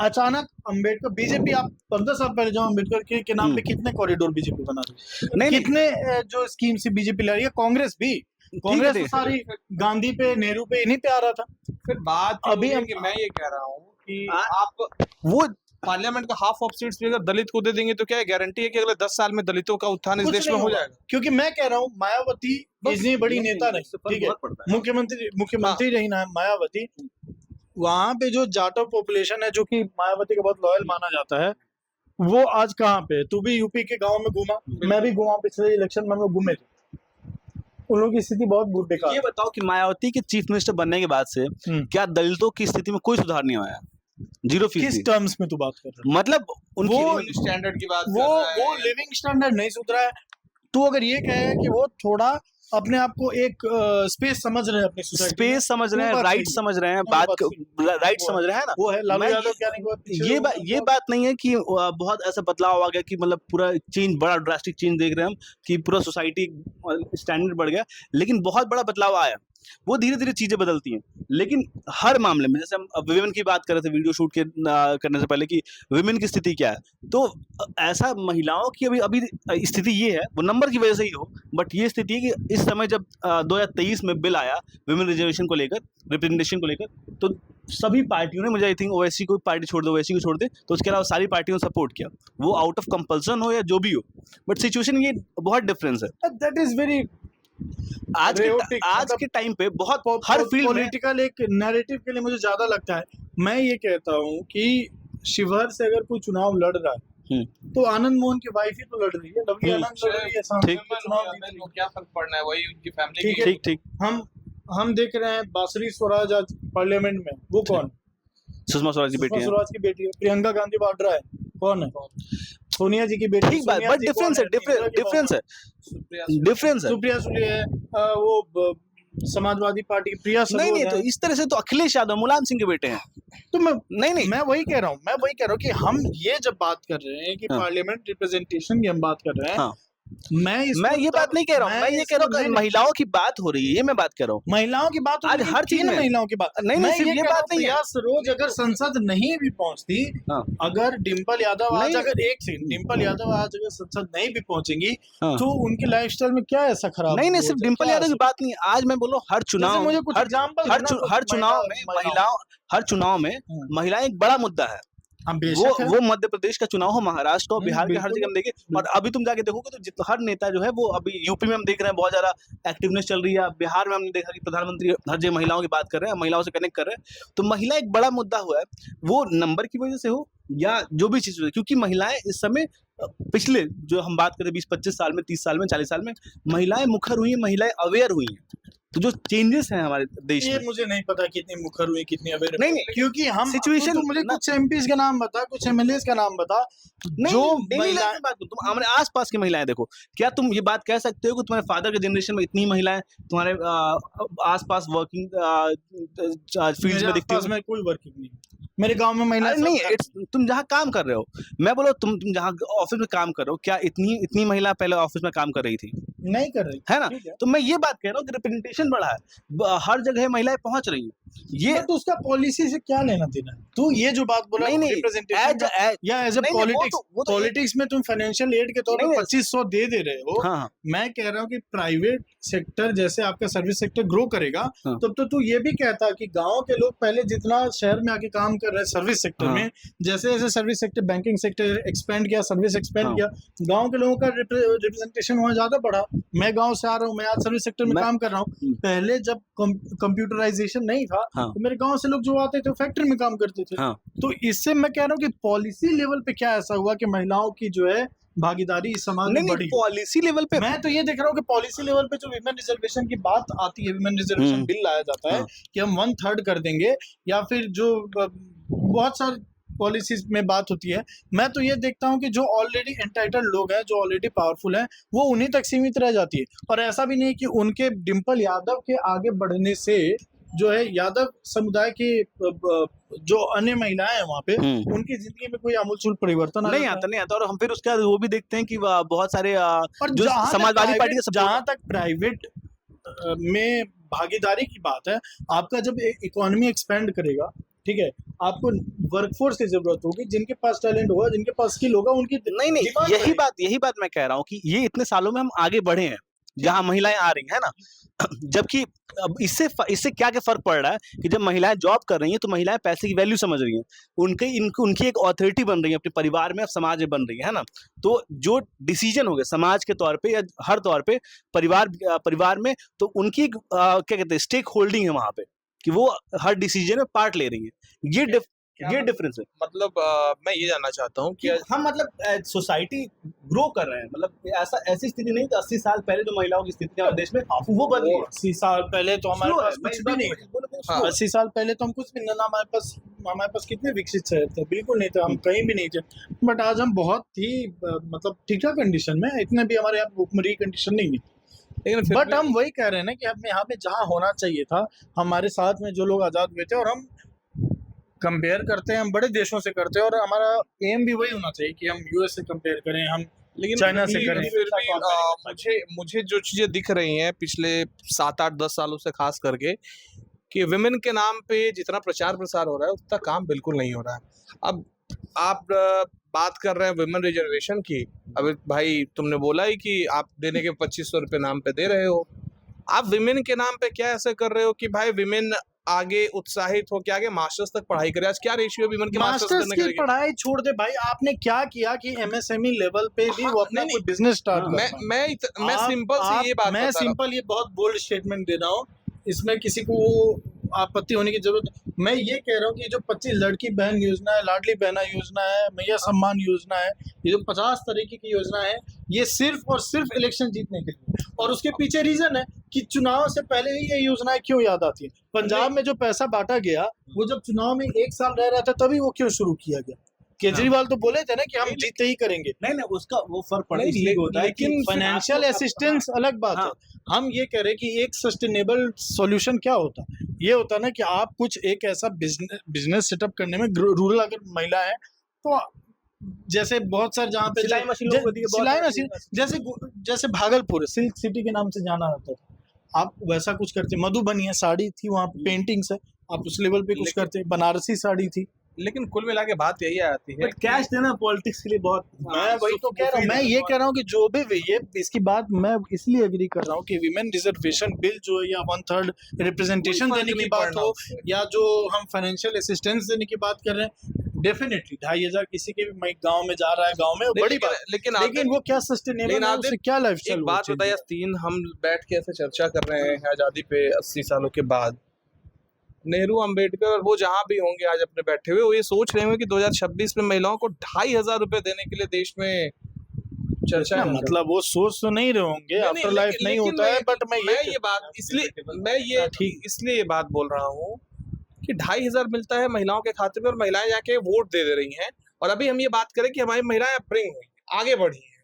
अचानक अंबेडकर, बीजेपी, आप 15 साल पहले जो अम्बेडकर के नाम पे कितने कॉरिडोर बीजेपी बना रही है, नहीं कितने जो स्कीम से बीजेपी ला रही है, कांग्रेस भी, कांग्रेस तो सारी गांधी पे, नेहरू पे, इन्हीं पे आ रहा था। फिर बात अभी अभी हम- कि मैं ये कह रहा हूँ कि आ- आप वो पार्लियामेंट का हाफ ऑफ सीट्स भी अगर दलित को दे देंगे तो क्या गारंटी है कि अगले 10 साल में दलितों का उत्थान इस कुछ देश में नहीं हो होगा। जाएगा? क्योंकि मैं कह रहा हूँ मायावती इतनी बड़ी नेता नहीं, ठीक है, मुख्यमंत्री रही ना मायावती, वहां पे जो जाटव पॉपुलेशन है जो कि मायावती का बहुत लॉयल माना जाता है, वो आज कहाँ पे है? तू भी यूपी के गांव में घूमा, मैं भी घूमा, पिछले इलेक्शन में हम लोग घूमे थे, उन लोगों की स्थिति बहुत बेकार ये है। बताओ कि मायावती के चीफ मिनिस्टर बनने के बाद से क्या दलितों की स्थिति में कोई सुधार नहीं आया? 0%। किस टर्म्स में तू बात कर रहा है? मतलब उनकी वो स्टैंडर्ड की बात वो लिविंग स्टैंडर्ड नहीं सुधरा है। तू अगर ये कहे कि वो थोड़ा अपने आप को एक स्पेस समझ रहे हैं अपनी सोसाइटी में, स्पेस समझ रहे वो हैं, बात राइट सही है। समझ रहे हैं, वो बात राइट समझ रहे हैं ना। वो है लालू मैं यादव क्या नहीं हुआ, ये बात नहीं है कि बहुत ऐसा बदलाव आ गया कि मतलब पूरा चेंज, बड़ा ड्रास्टिक चेंज देख रहे हैं हम कि पूरा सोसाइटी स्टैंडर्ड बढ़ गया, लेकिन बहुत बड़ा बदलाव आया। वो धीरे धीरे चीजें बदलती हैं, लेकिन हर मामले में, जैसे हम विमेन की बात कर रहे थे वीडियो शूट करने से पहले कि विमेन की स्थिति क्या है, तो ऐसा महिलाओं की अभी स्थिति ये है, वो नंबर की वजह से ही हो, बट ये स्थिति है कि इस समय जब 2023 में बिल आया विमेन रिजर्वेशन को लेकर, रिप्रेजेंटेशन को लेकर, तो सभी पार्टियों ने, मुझे आई थिंक ओवैसी को पार्टी छोड़ दे, ओवैसी को छोड़ दे, तो उसके अलावा सारी पार्टियों ने सपोर्ट किया, वो आउट ऑफ कंपल्सन हो या जो भी हो, बट सिचुएशन ये बहुत डिफरेंस है। दैट इज वेरी आज मतलब के टाइम पे बहुत हर फील्ड में पॉलिटिकल एक नैरेटिव के लिए मुझे ज्यादा लगता है। मैं ये कहता हूँ कि शिवहर से अगर कोई चुनाव लड़ रहा है तो आनंद मोहन की वाइफ ही तो लड़ रही है, लवली आनंद लड़ रही है, सांसद ठीक। के चुनाव जीत रही है। क्या फर्क पड़ना है, वही उनकी फैमिली ठीक की है। ठीक ठीक। हम देख रहे हैं बासुरी स्वराज आज पार्लियामेंट में, वो कौन? सुषमा स्वराज की सुषमा बेटी है। स्वराज की बेटी है। प्रियंका गांधी वाड्रा है, कौन है? सोनिया जी की बेटी। ठीक बात, सोनिया बट जी कौन डिफरेंस है, डिफरेंस है, डिफरेंस है। सुप्रिया सुले है, समाजवादी पार्टी की प्रिया नहीं सरोज नहीं, तो है। इस तरह से तो अखिलेश यादव मुलायम सिंह के बेटे हैं। तो नहीं मैं वही कह रहा हूँ कि हम ये जब बात कर रहे हैं कि हाँ। पार्लियामेंट रिप्रेजेंटेशन की हम बात कर रहे हैं, हाँ। मैं ये बात नहीं कह रहा हूँ, मैं ये कह रहा हूँ कि महिलाओं की बात हो रही है, ये मैं बात कर रहा हूँ। महिलाओं की बात हो आज रही है, हर चीज किन में महिलाओं की बात? नहीं, मैं सिर्फ ये कह रहा बात हूँ, नहीं है। प्रिया सरोज अगर संसद नहीं भी पहुंचती, हाँ। अगर डिम्पल यादव आज नहीं। अगर एक सेकंड, डिम्पल यादव आज अगर संसद नहीं भी पहुंचेंगी, हाँ। तो उनकी लाइफस्टाइल में क्या ऐसा खराब? नहीं, हो सिर्फ जाए? डिम्पल क्या यादव की ऐसा? बात नहीं है। आज मैं बोल रहा हूँ, हर चुनाव, मुझे कुछ एग्जाम्पल हर चुनाव में महिलाएं एक बड़ा मुद्दा है। वो मध्य प्रदेश का चुनाव हो, महाराष्ट्र हो, बिहार के हर जगह हम देखें। और अभी तुम जाके देखोगे तो हर नेता जो है वो, अभी यूपी में हम देख रहे हैं बहुत ज्यादा एक्टिवनेस चल रही है, बिहार में हमने देखा कि प्रधानमंत्री हर जगह महिलाओं की बात कर रहे हैं, महिलाओं से कनेक्ट कर रहे हैं। तो महिला एक बड़ा मुद्दा हुआ है, वो नंबर की वजह से हो या जो भी चीज हो, क्योंकि महिलाएं इस समय पिछले जो हम बात करें 20-25 साल में, 30 साल में, 40 साल में, महिलाएं मुखर हुई हैं, महिलाएं अवेयर हुई हैं। तो जो चेंजेस हैं हमारे देश ये में, मुझे नहीं पता कितनी मुखर हुई, कितनी अवेयर। नहीं, क्योंकि हम सिचुएशन तो मुझे कुछ एमपीज का नाम बता, कुछ एमएलए का नाम बता, जो डेली लाइफ में बात करो, तुम हमारे आसपास की महिलाएं देखो। क्या तुम ये बात कह सकते हो कि तुम्हारे फादर के जनरेशन में इतनी महिलाएं तुम्हारे आसपास वर्किंग फील्ड्स में दिखती में कोई वर्किंग नहीं, मेरे गांव में महिला नहीं, तुम जहाँ काम कर रहे हो, मैं बोलो तुम जहाँ ऑफिस में काम कर रहे हो, क्या इतनी महिला पहले ऑफिस में काम कर रही थी? नहीं कर रही है ना? तो मैं ये बात कह रहा हूँ कि रिप्रेजेंटेशन बढ़ा है, हर जगह महिलाएं पहुंच रही हैं। ये तो उसका पॉलिसी से क्या लेना देना है? तू ये जो बात बोला, नहीं, रिप्रेजेंटेशन या एज ए पॉलिटिक्स में तुम फाइनेंशियल एड के तौर पर 2500 दे रहे हो। हाँ। मैं कह रहा हूँ कि प्राइवेट सेक्टर जैसे आपका सर्विस सेक्टर ग्रो करेगा, तब तो तू ये भी कहता कि गांव के लोग पहले जितना शहर में आके काम कर रहे हैं सर्विस सेक्टर में, जैसे जैसे service sector, banking sector expand किया, सर्विस एक्सपेंड किया, गांव के लोगों का रिप्रेजेंटेशन वहाँ ज्यादा बढ़ा। मैं गांव से आ रहा हूँ, मैं आज सर्विस सेक्टर में काम कर रहा हूँ। पहले जब कंप्यूटराइजेशन नहीं था, तो मेरे गांव से लोग जो आते थे फैक्ट्री में काम करते थे। तो इससे मैं कह रहा हूँ कि पॉलिसी लेवल पे क्या ऐसा हुआ कि महिलाओं की जो है भागीदारी इस समाज में बढ़ी? पॉलिसी लेवल पे मैं तो ये देख रहा हूँ कि पॉलिसी लेवल पे जो विमेन रिजर्वेशन की बात आती है, विमेन रिजर्वेशन बिल लाया जाता है कि हम 1/3 कर देंगे, या फिर जो बहुत सारे पॉलिसीज में बात होती है, मैं तो ये देखता हूँ कि जो ऑलरेडी एंटाइटल्ड लोग हैं, जो ऑलरेडी पावरफुल हैं, वो उन्हीं तक सीमित रह जाती है। और ऐसा भी नहीं कि उनके डिम्पल यादव के आगे बढ़ने से जो है यादव समुदाय की जो अन्य महिलाएं हैं वहाँ पे, उनकी जिंदगी में कोई आमूलचूल परिवर्तन नहीं आता। और हम फिर उसका वो भी देखते हैं कि बहुत सारे जो समाजवादी पार्टी के, जहाँ तक प्राइवेट में भागीदारी की बात है, आपका जब इकोनॉमी एक्सपेंड करेगा, ठीक है, आपको वर्कफोर्स की जरूरत होगी, जिनके पास टैलेंट होगा, जिनके पास स्किल होगा, उनकी नहीं, यही बात मैं कह रहा हूँ कि ये इतने सालों में हम आगे बढ़े हैं, जहाँ महिलाएं आ रही है ना। जबकि अब इससे क्या फर्क पड़ रहा है कि जब महिलाएं जॉब कर रही हैं तो महिलाएं पैसे की वैल्यू समझ रही हैं, उनकी एक ऑथोरिटी बन रही है अपने परिवार में, समाज में बन रही है ना। तो जो डिसीजन हो गया समाज के तौर पे या हर तौर पे परिवार में, तो उनकी क्या कहते हैं, स्टेक होल्डिंग है वहां पे, कि वो हर डिसीजन में पार्ट ले रही है। ये डिफरेंस है। मतलब मैं ये जानना चाहता हूँ कि हम मतलब सोसाइटी ग्रो कर रहे हैं, मतलब ऐसी स्थिति नहीं कि 80 साल पहले जो महिलाओं की स्थिति हमारे देश में वो बदली है। 80 साल पहले तो हमारे पास कुछ भी नहीं, 80 साल पहले तो हम कुछ भी ना, हमारे पास कितने विकसित शहर थे, बिल्कुल नहीं थे, हम कहीं भी नहीं थे। बट आज हम बहुत ही मतलब ठीक ठाक कंडीशन में, इतने भी हमारे यहाँ भूखमरी कंडीशन नहीं है। बट हम वही कह रहे हैं ना कि हमें यहाँ पे जहाँ होना चाहिए था, हमारे साथ में जो लोग आजाद हुए थे, और हम कंपेयर करते हैं, हम बड़े देशों से करते हैं, और हमारा एम भी वही होना चाहिए कि हम यूएस से कंपेयर करें, हम लेकिन चाइना से करें। फिर भी मुझे जो चीजें दिख रही हैं पिछले 7-8-10 सालों से खास करके, कि विमेन के नाम पे जितना प्रचार प्रसार हो रहा है उतना काम बिल्कुल नहीं हो रहा है। अब आप बात कर रहे हैं विमेन रिजर्वेशन की, अब भाई तुमने बोला ही कि आप देने के 2500 रुपये नाम पे दे रहे हो, आप विमेन के नाम पे क्या ऐसे कर रहे हो कि भाई विमेन आगे उत्साहित हो के आगे मास्टर्स तक पढ़ाई करे? आज क्या रेशियो विमेन के मास्टर्स की पढ़ाई छोड़ दे भाई, आपने क्या किया कि एमएसएमई लेवल पे भी वो अपना कोई बिजनेस स्टार्ट कर। मैं सिंपल सी ये बात, मैं सिंपल ये बहुत बोल्ड स्टेटमेंट दे रहा हूँ, इसमें किसी को आपत्ति होने की जरूरत है। मैं ये कह रहा हूँ कि जो 25 लड़की बहन योजना है, लाडली बहना योजना है, मैया सम्मान योजना है, ये जो 50 तरीके की योजना है, ये सिर्फ और सिर्फ इलेक्शन जीतने के लिए, और उसके पीछे रीजन है कि चुनाव से पहले ही ये योजनाएं क्यों याद आती है। पंजाब में जो पैसा बांटा गया, वो जब चुनाव में 1 साल रह रहा था तभी वो क्यों शुरू किया गया। केजरीवाल तो बोले थे ना कि हम जीते ही करेंगे। नहीं उसका वो फर्क पड़ता नहीं, इसलिए होता है कि लेकिन फाइनेंशियल असिस्टेंस अलग बात है। हम ये कह रहे हैं कि एक सस्टेनेबल सॉल्यूशन क्या होता है, ये होता है ना कि आप कुछ एक ऐसा बिजनेस सेटअप करने में, रूरल अगर महिला है तो जैसे बहुत सारे जहाँ पे सिलाई मशीन लोगों को दी है, बहुत सिलाई सारी मशीन, जैसे भागलपुर सिल्क सिटी के नाम से जाना जाता था, आप वैसा कुछ करते। मधुबनी है, साड़ी थी, वहाँ पे पेंटिंग्स है, आप उस लेवल पे कुछ करते। बनारसी साड़ी थी। लेकिन कुल मिला के बात यही आती है, बट कैश देना पॉलिटिक्स के लिए बहुत, मैं वही तो कह रहा हूँ, मैं ये कह रहा हूँ कि जो भी ये इसकी बात मैं इसलिए एग्री कर रहा हूँ कि विमेन रिजर्वेशन बिल जो है, या 1/3 रिप्रेजेंटेशन देने की बात हो, या जो हम फाइनेंशियल असिस्टेंस देने की बात कर रहे हैं, डेफिनेटली 2,500 किसी के भी गांव में जा रहा है, गांव में बड़ी बात, लेकिन वो क्या सस्टेनेबल है, उससे क्या लाइफस्टाइल। एक बात बताइए, 3 हम बैठ के ऐसे चर्चा कर रहे हैं आजादी पे 80 सालों के बाद, नेहरू, अंबेडकर, वो जहां भी होंगे आज अपने बैठे हुए, वो ये सोच रहे होंगे कि 2026 में महिलाओं को 2,500 रुपए देने के लिए देश में चर्चा है। मतलब वो सोच तो नहीं रहे होंगे, आफ्टर लाइफ नहीं होता है, बट मैं ये बात इसलिए ये बात बोल रहा हूँ कि 2,500 मिलता है महिलाओं के खाते में और महिलाएं जाके वोट दे रही हैं, और अभी हम ये बात करें कि हमारी महिलाएं अपरिंग हुई, आगे बढ़ी हैं,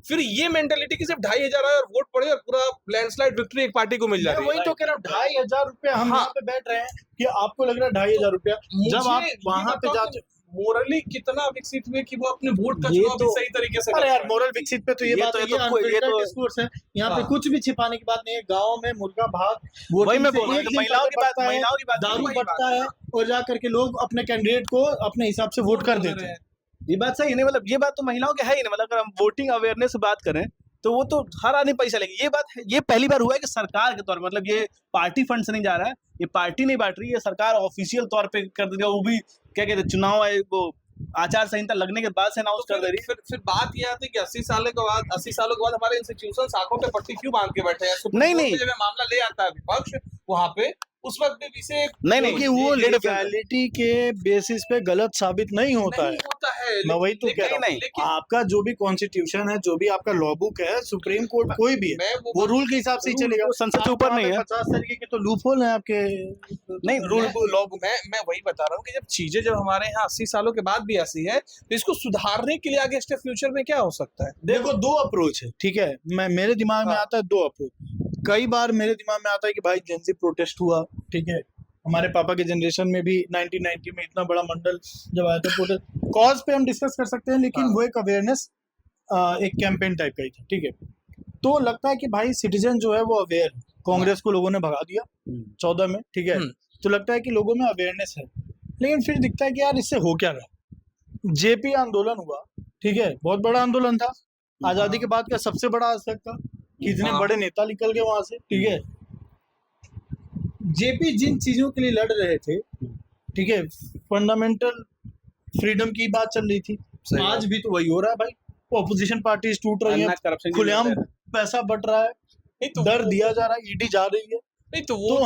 फिर ये मेंटेलिटी कि सिर्फ 2,500 आए और वोट पड़े और पूरा लैंडस्लाइड विक्ट्री एक पार्टी को मिल जा रही है। वही तो कह रहा हूँ, 2,500 रुपया हम यहाँ पे बैठ रहे हैं कि आपको लग रहा है 2,500 रुपया, जब आप वहां पे जाते, मोरली कितना विकसित हुए कि वो अपने वोट का चुनाव भी सही तरीके से। अरे यार, मोरल विकसित पे तो ये बात है, ये तो डिस्कोर्स है, यहाँ पे कुछ भी छिपाने की बात नहीं है। गाँव में मुर्गा भाग, वही मैं बोल रहा हूँ, महिलाओं की बात दारू बढ़ता है, और जा करके लोग अपने कैंडिडेट को अपने हिसाब से वोट कर देते हैं। ये बात सही नहीं, मतलब ये बात तो महिलाओं की है ही नहीं। मतलब अगर हम वोटिंग अवेयरनेस से बात करें तो वो तो हर आदमी पैसा लेगी। ये बात है, ये पहली बार हुआ है कि सरकार के तौर पर, मतलब ये पार्टी फंड से नहीं जा रहा है, ये पार्टी नहीं बांट रही है, सरकार ऑफिशियल तौर पे कर देगा, वो भी क्या कहते हैं, चुनाव आयोग वो आचार संहिता लगने के बाद से अनाउंस कर दे रही है। फिर बात ये आती है कि 80 सालों के बाद हमारे इंस्टीट्यूशन आंखों पे पट्टी क्यों बांध के बैठे हैं। नहीं जब मामला ले आता है विपक्ष, वहां पे उस वक्त भी से नहीं कि वो लीगलिटी के बेसिस पे गलत साबित नहीं होता है। मैं वही तो कह रहा हूँ, आपका जो भी कॉन्स्टिट्यूशन है, जो भी आपका लॉ बुक है, सुप्रीम कोर्ट कोई भी है, वो रूल के हिसाब से ही चलेगा, संसद से ऊपर नहीं है। 50 तरीके के तो लूपहोल है आपके, नहीं रूल लॉ बुक। मैं वही बता रहा हूँ कि जब चीजें जब हमारे यहाँ 80 सालों के बाद भी ऐसी है, तो इसको सुधारने के लिए आगे फ्यूचर में क्या हो सकता है। देखो, 2 अप्रोच है, ठीक है। मेरे दिमाग में आता है 2 अप्रोच। कई बार मेरे दिमाग में आता है कि भाई जेंजी प्रोटेस्ट हुआ, ठीक है, हमारे पापा के जनरेशन में भी 1990 में इतना बड़ा मंडल जब आया था प्रोटेस्ट, कॉज पे हम डिस्कस कर सकते हैं, लेकिन वो एक अवेयरनेस, एक कैंपेन टाइप का ही था, ठीक है। तो लगता है कि भाई सिटीजन जो है वो अवेयर, कांग्रेस को लोगों ने भगा दिया 14 में, ठीक है, तो लगता है कि लोगों में अवेयरनेस है, लेकिन फिर दिखता है कि यार इससे हो क्या रहा। जेपी आंदोलन हुआ, ठीक है, बहुत बड़ा आंदोलन था, आजादी के बाद का सबसे बड़ा आज तक था, कितने बड़े नेता निकल गए वहां से, ठीक है। जेपी जिन चीजों के लिए लड़ रहे थे, ठीक है, फंडामेंटल फ्रीडम की बात चल रही थी, आज भी तो वही हो रहा है भाई। ऑपोजिशन पार्टी टूट रही है, खुलेआम पैसा बट रहा है, डर दिया जा रहा है, ईडी जा रही है, नहीं तो वो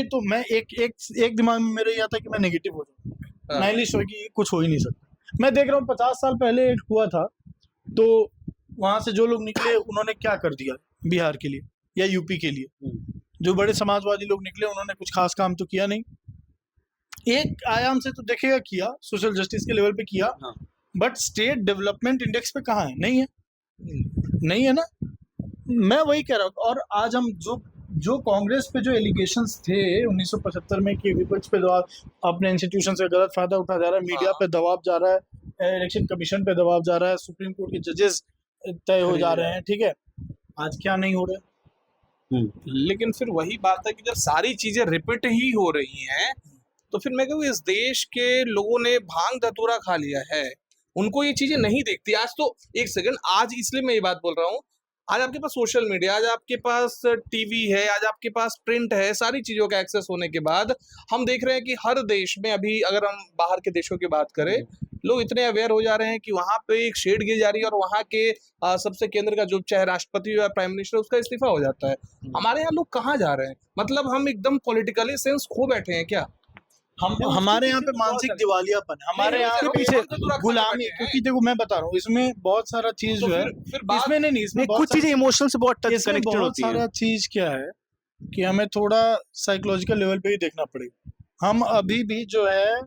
तो मैं एक दिमाग में मेरे ये आता है कि मैं नेगेटिव हो जाऊँ, नाइलिश होगी, कुछ हो ही नहीं सकता। मैं देख रहा हूँ 50 साल पहले हुआ था, तो वहां से जो लोग निकले उन्होंने क्या कर दिया बिहार के लिए या यूपी के लिए, जो बड़े समाजवादी लोग निकले उन्होंने कुछ खास काम तो किया नहीं। एक आयाम से तो देखेगा किया, सोशल जस्टिस के लेवल पे किया, बट स्टेट डेवलपमेंट इंडेक्स पे कहाँ है? नहीं है ना। मैं वही कह रहा हूँ। और आज हम जो कांग्रेस पे जो एलिगेशंस थे 1975 में कि विपक्ष पे दबाव, अपने इंस्टीट्यूशन से गलत फायदा उठाया जा रहा है, मीडिया पे दबाव जा रहा है, इलेक्शन कमीशन पे दबाव जा रहा है, सुप्रीम कोर्ट के जजेस तय हो जा रहे हैं, ठीक है, आज क्या नहीं हो रहा है। लेकिन फिर वही बात है कि जब सारी चीजें रिपीट ही हो रही हैं, तो फिर मैं कहूँ इस देश के लोगों ने भांग धतूरा खा लिया है, उनको ये चीजें नहीं दिखती। आज तो एक सेकंड, आज इसलिए मैं ये बात बोल रहा हूँ, आज आपके पास सोशल मीडिया, आज आपके पास टीवी है, आज आपके पास प्रिंट है, सारी चीजों का एक्सेस होने के बाद हम देख रहे हैं कि हर देश में, अभी अगर हम बाहर के देशों की बात करें लोग इतने अवेयर हो जा रहे हैं कि वहां पे एक शेड गिर जा रही है और वहां के सबसे केंद्र का जो चाहे राष्ट्रपति या प्राइम मिनिस्टर उसका इस्तीफा हो जाता है। हमारे यहाँ लोग कहाँ जा रहे हैं? मतलब हम एकदम पॉलिटिकली सेंस खो बैठे हैं क्या? हमारे यहाँ पे मानसिक दिवालियापन है, हमारे यहाँ पे पीछे गुलामी, क्योंकि देखो मैं बता रहा हूँ इसमें बहुत सारा चीज जो है, इसमें नहीं इसमें कुछ चीजें इमोशनल से बहुत टच इसमें कनेक्टेड बहुत होती है। सारा चीज क्या है कि हमें थोड़ा साइकोलॉजिकल लेवल पे ही देखना पड़ेगा। हम अभी भी जो है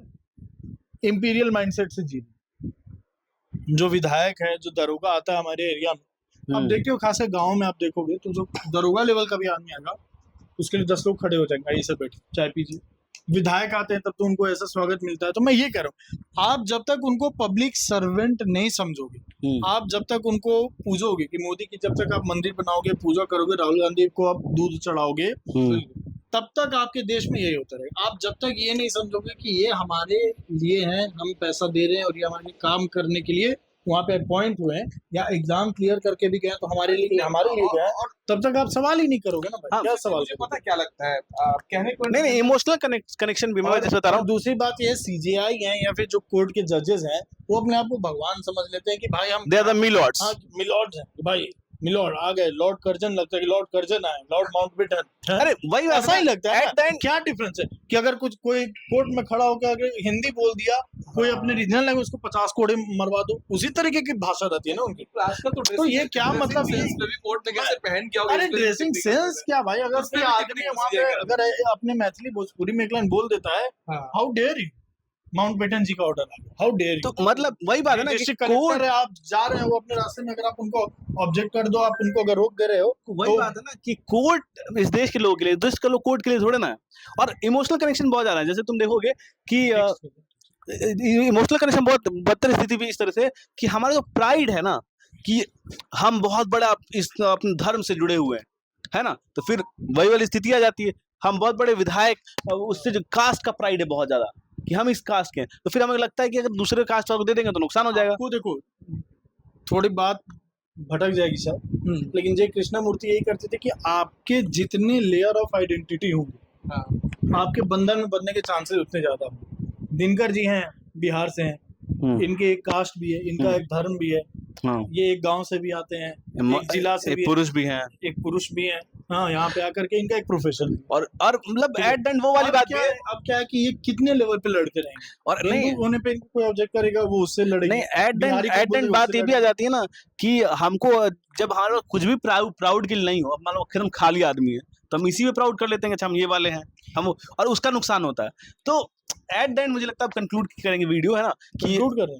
इंपीरियल माइंडसेट से जी रहे हैं। जो विधायक है, जो दरोगा आता है हमारे एरिया में, आप देखते हो खासे गाँव में आप देखोगे तो जो दरोगा लेवल का भी आदमी आएगा उसके लिए 10 लोग खड़े हो जाएंगे, आइए सर बैठे चाय पीजिए। विधायक आते हैं तब तो उनको ऐसा स्वागत मिलता है। तो मैं ये कह रहा हूँ, आप जब तक उनको पब्लिक सर्वेंट नहीं समझोगे, आप जब तक उनको पूजोगे कि मोदी की, जब तक आप मंदिर बनाओगे, पूजा करोगे, राहुल गांधी को आप दूध चढ़ाओगे, तब तक आपके देश में यही होता रहेगा। आप जब तक ये नहीं समझोगे कि ये हमारे लिए हैं, हम पैसा दे रहे हैं और ये हमारे लिए काम करने के लिए वहाँ पे अपॉइंट हुए हैं या एग्जाम क्लियर करके भी गए तो हमारे लिए गए, तब तक आप सवाल ही नहीं करोगे ना भाई। क्या सवाल? मुझे पता क्या लगता है, कहने को नहीं इमोशनल कनेक्शन भी मैं जैसे बता रहा हूँ। दूसरी बात ये, सीजेआई हैं या फिर जो कोर्ट के जजेस हैं वो अपने आप को भगवान समझ लेते हैं कि भाई हम दे आर द मिलॉर्ड्स। हाँ, मिलॉर्ड्स हैं भाई, मिलॉर्ड आ गए, लॉर्ड कर्जन लगता है कि लॉर्ड कर्जन आए, लॉर्ड माउंटबेटन। अरे वही ऐसा ही लगता है एट द एंड। क्या डिफरेंस है कि अगर कुछ कोई कोर्ट में खड़ा होकर अगर हिंदी बोल दिया, कोई अपने रीजनल लैंग्वेज को 50 कोड़े मरवा दो, उसी तरीके की भाषा रहती है ना उनकी। तो ये क्या मतलब है? कोर्ट में कैसे पहन क्या? अरे ड्रेसिंग सेंस क्या भाई? अगर कोई आदमी वहाँ पे अगर अपने मैथिली भोजपुरी में एक लाइन बोल देता है, हाउ डेयर यू, माउंटबेटन जी का ऑर्डर आ गया, हाउ डेयर यू। तो मतलब वही बात है ना कि कोर्ट है, आप जा रहे हैं वो अपने रास्ते में, अगर आप उनको ऑब्जेक्ट कर दो, आप उनको अगर रोक दे रहे हो, वही बात है ना कि कोर्ट इस देश के लोगों के लिए, देश के लोग कोर्ट के लिए थोड़े ना है। और इमोशनल कनेक्शन बहुत ज्यादा है। जैसे तुम देखोगे कि इमोशनल कनेक्शन बहुत बदतर स्थिति भी इस तरह से कि हमारा जो प्राइड है ना कि हम बहुत बड़ा इस अपने धर्म से जुड़े हुए हैं, है ना, तो फिर वही वाली स्थिति आ जाती है। हम बहुत बड़े विधायक, उससे जो कास्ट का प्राइड है बहुत ज्यादा कि हम इस कास्ट के हैं, तो फिर हमें लगता है कि अगर दूसरे कास्ट वालों को दे देंगे तो नुकसान हो जाएगा। आपको देखो थोड़ी बात भटक जाएगी शायद, लेकिन जय कृष्णमूर्ति यही करते थे कि आपके जितने लेयर ऑफ आइडेंटिटी होंगे, आपके बंधन में बनने के चांसेस उतने ज्यादा होंगे। दिनकर जी हैं, बिहार से हैं, इनके एक कास्ट भी है, इनका एक धर्म भी है, ये एक गांव से भी आते हैं, एक जिला से भी पुरुष भी हैं, एक पुरुष भी हैं, हाँ, यहाँ पे आकर के इनका एक प्रोफेशन और मतलब एट एंड वो वाली बात क्या है। अब क्या है कि ये कितने लेवल पे लड़ते रहेंगे, और नहीं होने पे इनको कोई ऑब्जेक्ट करेगा वो उससे लड़ेंगे। नहीं एट एंड बात ये भी आ जाती है ना कि हमको जब हमारा कुछ भी प्राउड के लिए नहीं हो, अब मान लो हम खाली आदमी है तो हम इसी में प्राउड कर लेते हैं कि हम ये वाले हैं हम, और उसका नुकसान होता है। तो एट द एंड मुझे लगता है कंक्लूड करेंगे वीडियो, है ना, कि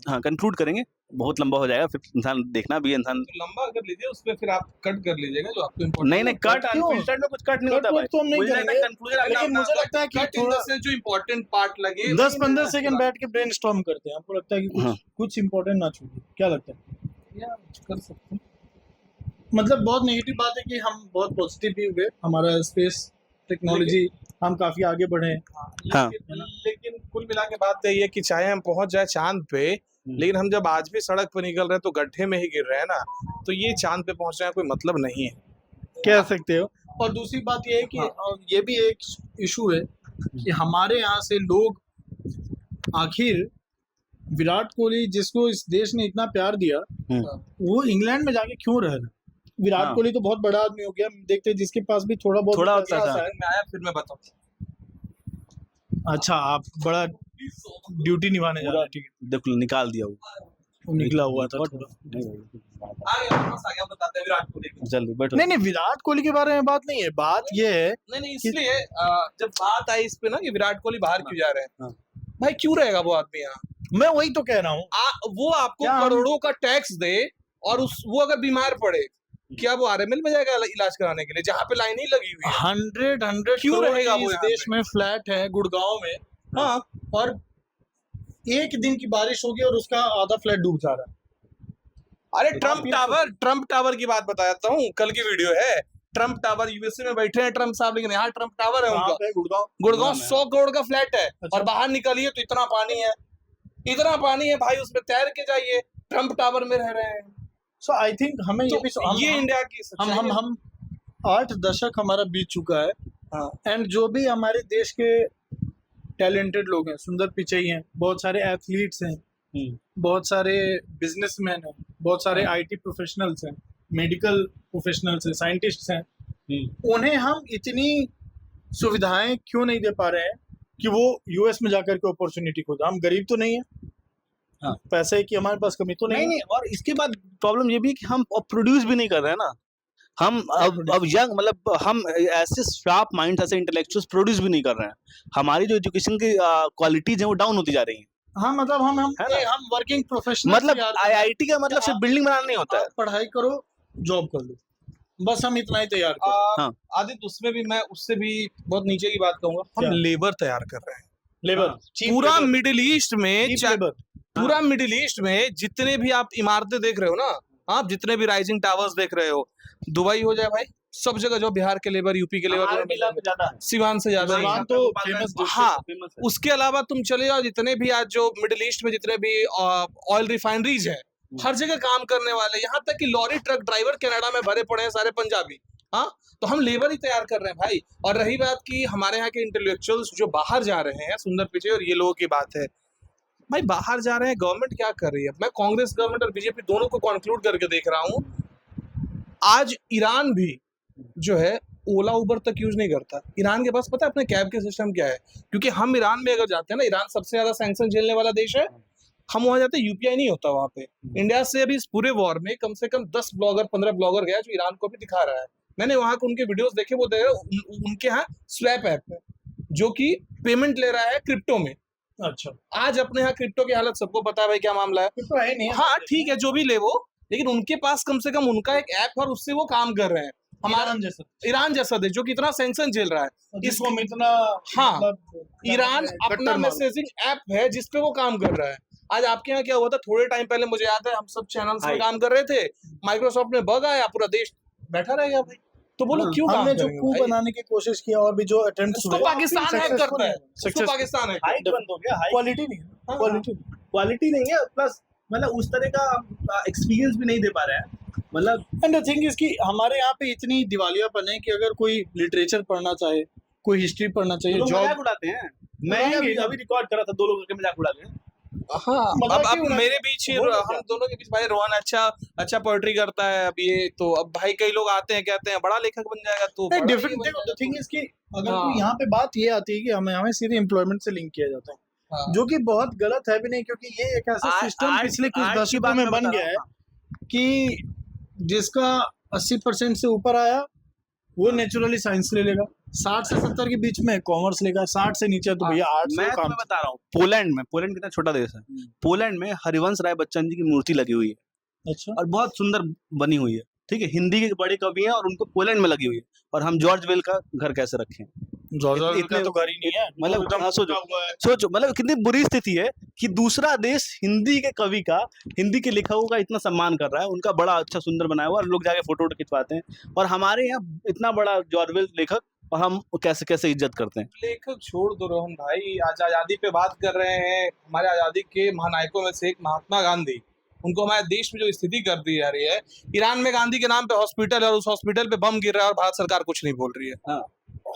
हाँ कंक्लूड करेंगे, बहुत लंबा हो जाएगा, फिर इंसान देखना भी, इंसान लंबा कर लीजिए, उसमें फिर आप कट कर लीजिएगा जो आपको इम्पोर्टेंट। नहीं कट अनफिल्टर्ड में कुछ कट नहीं होता भाई, तो हम नहीं करेंगे, लेकिन मुझे लगता है कि थोड़ा से जो इम्पोर्टेंट पार्ट लगे 10-15 सेकंड बैठ के ब्रेनस्टॉर्म करते हैं। आपको लगता है कि कुछ इम्पोर्टेंट ना छूटे, क्या लगता है? या कर सकते हैं। मतलब बहुत नेगेटिव बात है कि हम बहुत पॉजिटिव भी हुए, हमारा स्पेस टेक्नोलॉजी हम काफी आगे बढ़े हैं। हाँ। लेकिन कुल मिला के बात यही है कि चाहे हम पहुंच जाए चांद पे, लेकिन हम जब आज भी सड़क पर निकल रहे हैं तो गड्ढे में ही गिर रहे हैं ना, तो ये चांद पे पहुंचने का कोई मतलब नहीं है, कह सकते हो। और दूसरी बात ये है कि ये भी एक इशू है कि हमारे यहाँ से लोग, आखिर विराट कोहली जिसको इस देश ने इतना प्यार दिया, वो इंग्लैंड में जाके क्यों रह रहा? विराट कोहली तो बहुत बड़ा आदमी हो गया, देखते हैं जिसके पास भी थोड़ा बहुत होता है। मैं आया फिर मैं बताऊं। अच्छा, आप बड़ा ड्यूटी निभाने जा रहे हैं, ठीक है, देखो निकाल दिया वो निकला हुआ था थोड़ा। आगे बताते हैं विराट कोहली। जल्दी बैठो। नहीं विराट कोहली के बारे में बात नहीं है, बात ये है नहीं इसलिए जब बात आई इस पे ना कि विराट कोहली बाहर क्यों जा रहे हैं, भाई क्यों रहेगा वो आदमी यहाँ? मैं वही तो कह रहा हूँ, वो आपको करोड़ों का टैक्स दे और वो अगर बीमार पड़े, क्या वो आरएमएल में जाएगा इलाज कराने के लिए जहाँ पे लाइन ही लगी हुई है? 100 क्यों रहेगा वो? इस देश में फ्लैट है गुड़गांव में, हाँ, और एक दिन की बारिश होगी और उसका आधा फ्लैट डूब जा रहा है। अरे ट्रम्प टावर की बात बताता हूँ, कल की वीडियो है। ट्रम्प टावर यूएसए में बैठे हैं ट्रम्प साहब, लेकिन यहाँ ट्रम्प टावर है उनका, गुड़गांव 100 करोड़ का फ्लैट है। और बाहर निकलिए तो इतना पानी है भाई, उसमें तैर के जाइए, ट्रम्प टावर में रह रहे हैं। सो आई थिंक हमें ये इंडिया की हम 8 दशक हमारा बीत चुका है, एंड जो भी हमारे देश के टैलेंटेड लोग हैं, सुंदर पिचई हैं, बहुत सारे एथलीट्स हैं, बहुत सारे बिजनेसमैन हैं, बहुत सारे आईटी प्रोफेशनल्स हैं, मेडिकल प्रोफेशनल्स हैं, साइंटिस्ट्स हैं, उन्हें हम इतनी सुविधाएं क्यों नहीं दे पा रहे हैं कि वो यूएस में जाकर के अपॉर्चुनिटी खोजा? हम गरीब तो नहीं है, हाँ। पैसे की हमारे पास कमी तो नहीं, नहीं, और इसके बाद प्रॉब्लम ये भी है कि हम अब प्रोड्यूस भी नहीं कर रहे हैं ना। हम अब यंग मतलब हम ऐसे शार्प माइंड, ऐसे इंटेलेक्चुअल्स प्रोड्यूस भी नहीं कर रहे हैं। हमारी जो एजुकेशन की क्वालिटीज हैं वो डाउन होती जा रही हैं। हाँ मतलब हम वर्किंग प्रोफेशनल, मतलब आईआईटी का मतलब सिर्फ बिल्डिंग बनाना नहीं होता है। पढ़ाई करो, जॉब कर लो, बस हम इतना ही तैयार कर। हाँ। आदित्य, उसमें भी मैं उससे भी बहुत नीचे की बात कहूंगा, हम लेबर तैयार कर रहे हैं। लेबर पूरा मिडिल ईस्ट में, लेबर पूरा मिडिल ईस्ट में जितने भी आप इमारतें देख रहे हो ना, आप जितने भी राइजिंग टावर्स देख रहे हो, दुबई हो जाए भाई, सब जगह जो बिहार के लेबर, यूपी के लेबर, सिवान से ज्यादा सिवान तो फेमस। हाँ, उसके अलावा तुम चले जाओ, जितने भी आज जो मिडिल ईस्ट में जितने भी ऑयल रिफाइनरीज है, हर जगह काम करने वाले, यहाँ तक कि लॉरी ट्रक ड्राइवर कनाडा में भरे पड़े हैं सारे पंजाबी। हाँ, तो हम लेबर ही तैयार कर रहे हैं भाई। और रही बात की हमारे यहाँ के इंटेलेक्चुअल्स जो बाहर जा रहे हैं, सुंदर पिचे और ये लोगों की बात है भाई, बाहर जा रहे हैं, गवर्नमेंट क्या कर रही है? मैं कांग्रेस गवर्नमेंट और बीजेपी दोनों को कंक्लूड करके देख रहा हूँ। आज ईरान भी जो है ओला उबर तक यूज नहीं करता। ईरान के पास पता है अपने कैब के सिस्टम क्या है? क्योंकि हम ईरान में अगर जाते हैं ना, ईरान सबसे ज्यादा सैंक्शन झेलने वाला देश है, हम वहां जाते हैं, यूपीआई नहीं होता वहां पे। इंडिया से अभी इस पूरे वॉर में कम से कम 10 ब्लॉगर 15 ब्लॉगर गया जो ईरान को भी दिखा रहा है। मैंने वहां के उनके वीडियोस देखे, वो उनके यहाँ स्वैप ऐप है जो कि पेमेंट ले रहा है क्रिप्टो में। अच्छा, आज अपने यहाँ क्रिप्टो की हालत सबको पता है भाई, क्या मामला है? क्रिप्टो है नहीं। हाँ ठीक है, जो भी ले वो, लेकिन उनके पास कम से कम उनका एक ऐप और उससे वो काम कर रहे हैं। हमारा ईरान जैसा देश जो कि इतना सैंक्शन झेल रहा है, इसको हम इतना, हाँ, मतलब ईरान अपना मैसेजिंग ऐप है जिसपे वो काम कर रहा है। आज आपके यहाँ क्या हुआ था? थोड़े टाइम पहले मुझे याद है, हम सब चैनल्स में काम कर रहे थे, माइक्रोसॉफ्ट में बग आया, पूरा देश बैठा रह गया भाई। तो बोलो क्यों काम हमने जो करेंगे कू भाई? बनाने की कोशिश किया और भी जो अटेम्प्ट्स उसको पाकिस्तान हैक करता है, उसको पाकिस्तान हैक हाइट बंद हो गया, क्वालिटी नहीं है, क्वालिटी नहीं है, प्लस मतलब उस तरह का एक्सपीरियंस भी नहीं दे पा रहा है। मतलब एंड द थिंग इज कि हमारे यहाँ पे इतनी दिवालियापन है कि अगर कोई लिटरेचर पढ़ना चाहे, कोई हिस्ट्री पढ़ना चाहिए, लोग जॉब मजाक उड़ाते हैं। मैं अभी रिकॉर्ड कर रहा था, 2 लोगों के मजाक उड़ा रहे हैं। हाँ, अब मेरे बीच ही हम दोनों के बीच भाई रोहन अच्छा पोएट्री करता है। अब ये तो अब भाई कई लोग आते हैं, कहते हैं बड़ा लेखक बन जाएगा, तो डिफरेंट। द थिंग इज कि अगर कोई यहाँ पे बात ये आती है कि हमें सीधे एम्प्लॉयमेंट से लिंक किया जाता है, जो कि बहुत गलत है भी नहीं, क्योंकि ये एक ऐसा सिस्टम पिछले कुछ दशकों में बन गया है कि जिसका 80% से ऊपर आया वो नेचुरली साइंस ले लेगा, 60 से 70 के बीच में कॉमर्स लेगा, 60 से नीचे तो भैया आर्ट्स। मैं तुम्हें बता रहा हूँ, पोलैंड कितना छोटा देश है, पोलैंड में हरिवंश राय बच्चन जी की मूर्ति लगी हुई है। अच्छा, और बहुत सुंदर बनी हुई है, ठीक है, हिंदी के बड़े कवि हैं और उनको पोलैंड में लगी हुई है। और हम जॉर्ज वेल का घर कैसे रखें? इतने तो घर ही नहीं है, मतलब सोचो मतलब कितनी बुरी स्थिति है कि दूसरा देश हिंदी के कवि का, हिंदी के लेखकों का इतना सम्मान कर रहा है, उनका बड़ा अच्छा सुंदर बनाया हुआ, और लोग जाके फोटो खिंचवाते हैं। और हमारे यहाँ इतना बड़ा जॉर्ज वेल लेखक, और हम कैसे कैसे इज्जत करते हैं। लेखक छोड़ दो रोहन भाई, आज आजादी पे बात कर रहे हैं। हमारे आजादी के महानायकों में से एक महात्मा गांधी, उनको हमारे देश में जो स्थिति कर दी जा रही है, ईरान में गांधी के नाम पे हॉस्पिटल है और उस हॉस्पिटल पे बम गिर रहा है और भारत सरकार कुछ नहीं बोल रही है।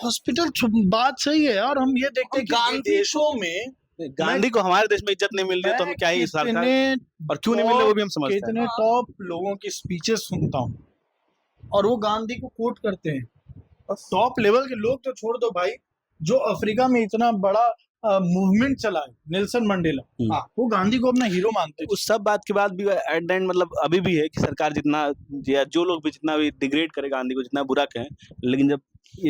हॉस्पिटल बात सही है यार, हम ये देखते हैं कि देशों में गांधी को हमारे देश में इज्जत नहीं मिल रही है, तो हम क्या ही सरकार, और क्यों नहीं मिल रही वो भी हम समझते हैं। कितने टॉप लोगों की स्पीचेस सुनता हूँ और वो गांधी को कोट करते हैं। टॉप लेवल के लोग तो छोड़ दो भाई, जो अफ्रीका में इतना बड़ा मूवमेंट चला है, नेल्सन मंडेला, वो गांधी को अपना हीरो मानते हैं। उस सब बात के बाद भी एट द एंड मतलब अभी भी है कि सरकार जितना या जो लोग भी जितना भी डिग्रेड करे गांधी को, जितना बुरा कहें, लेकिन जब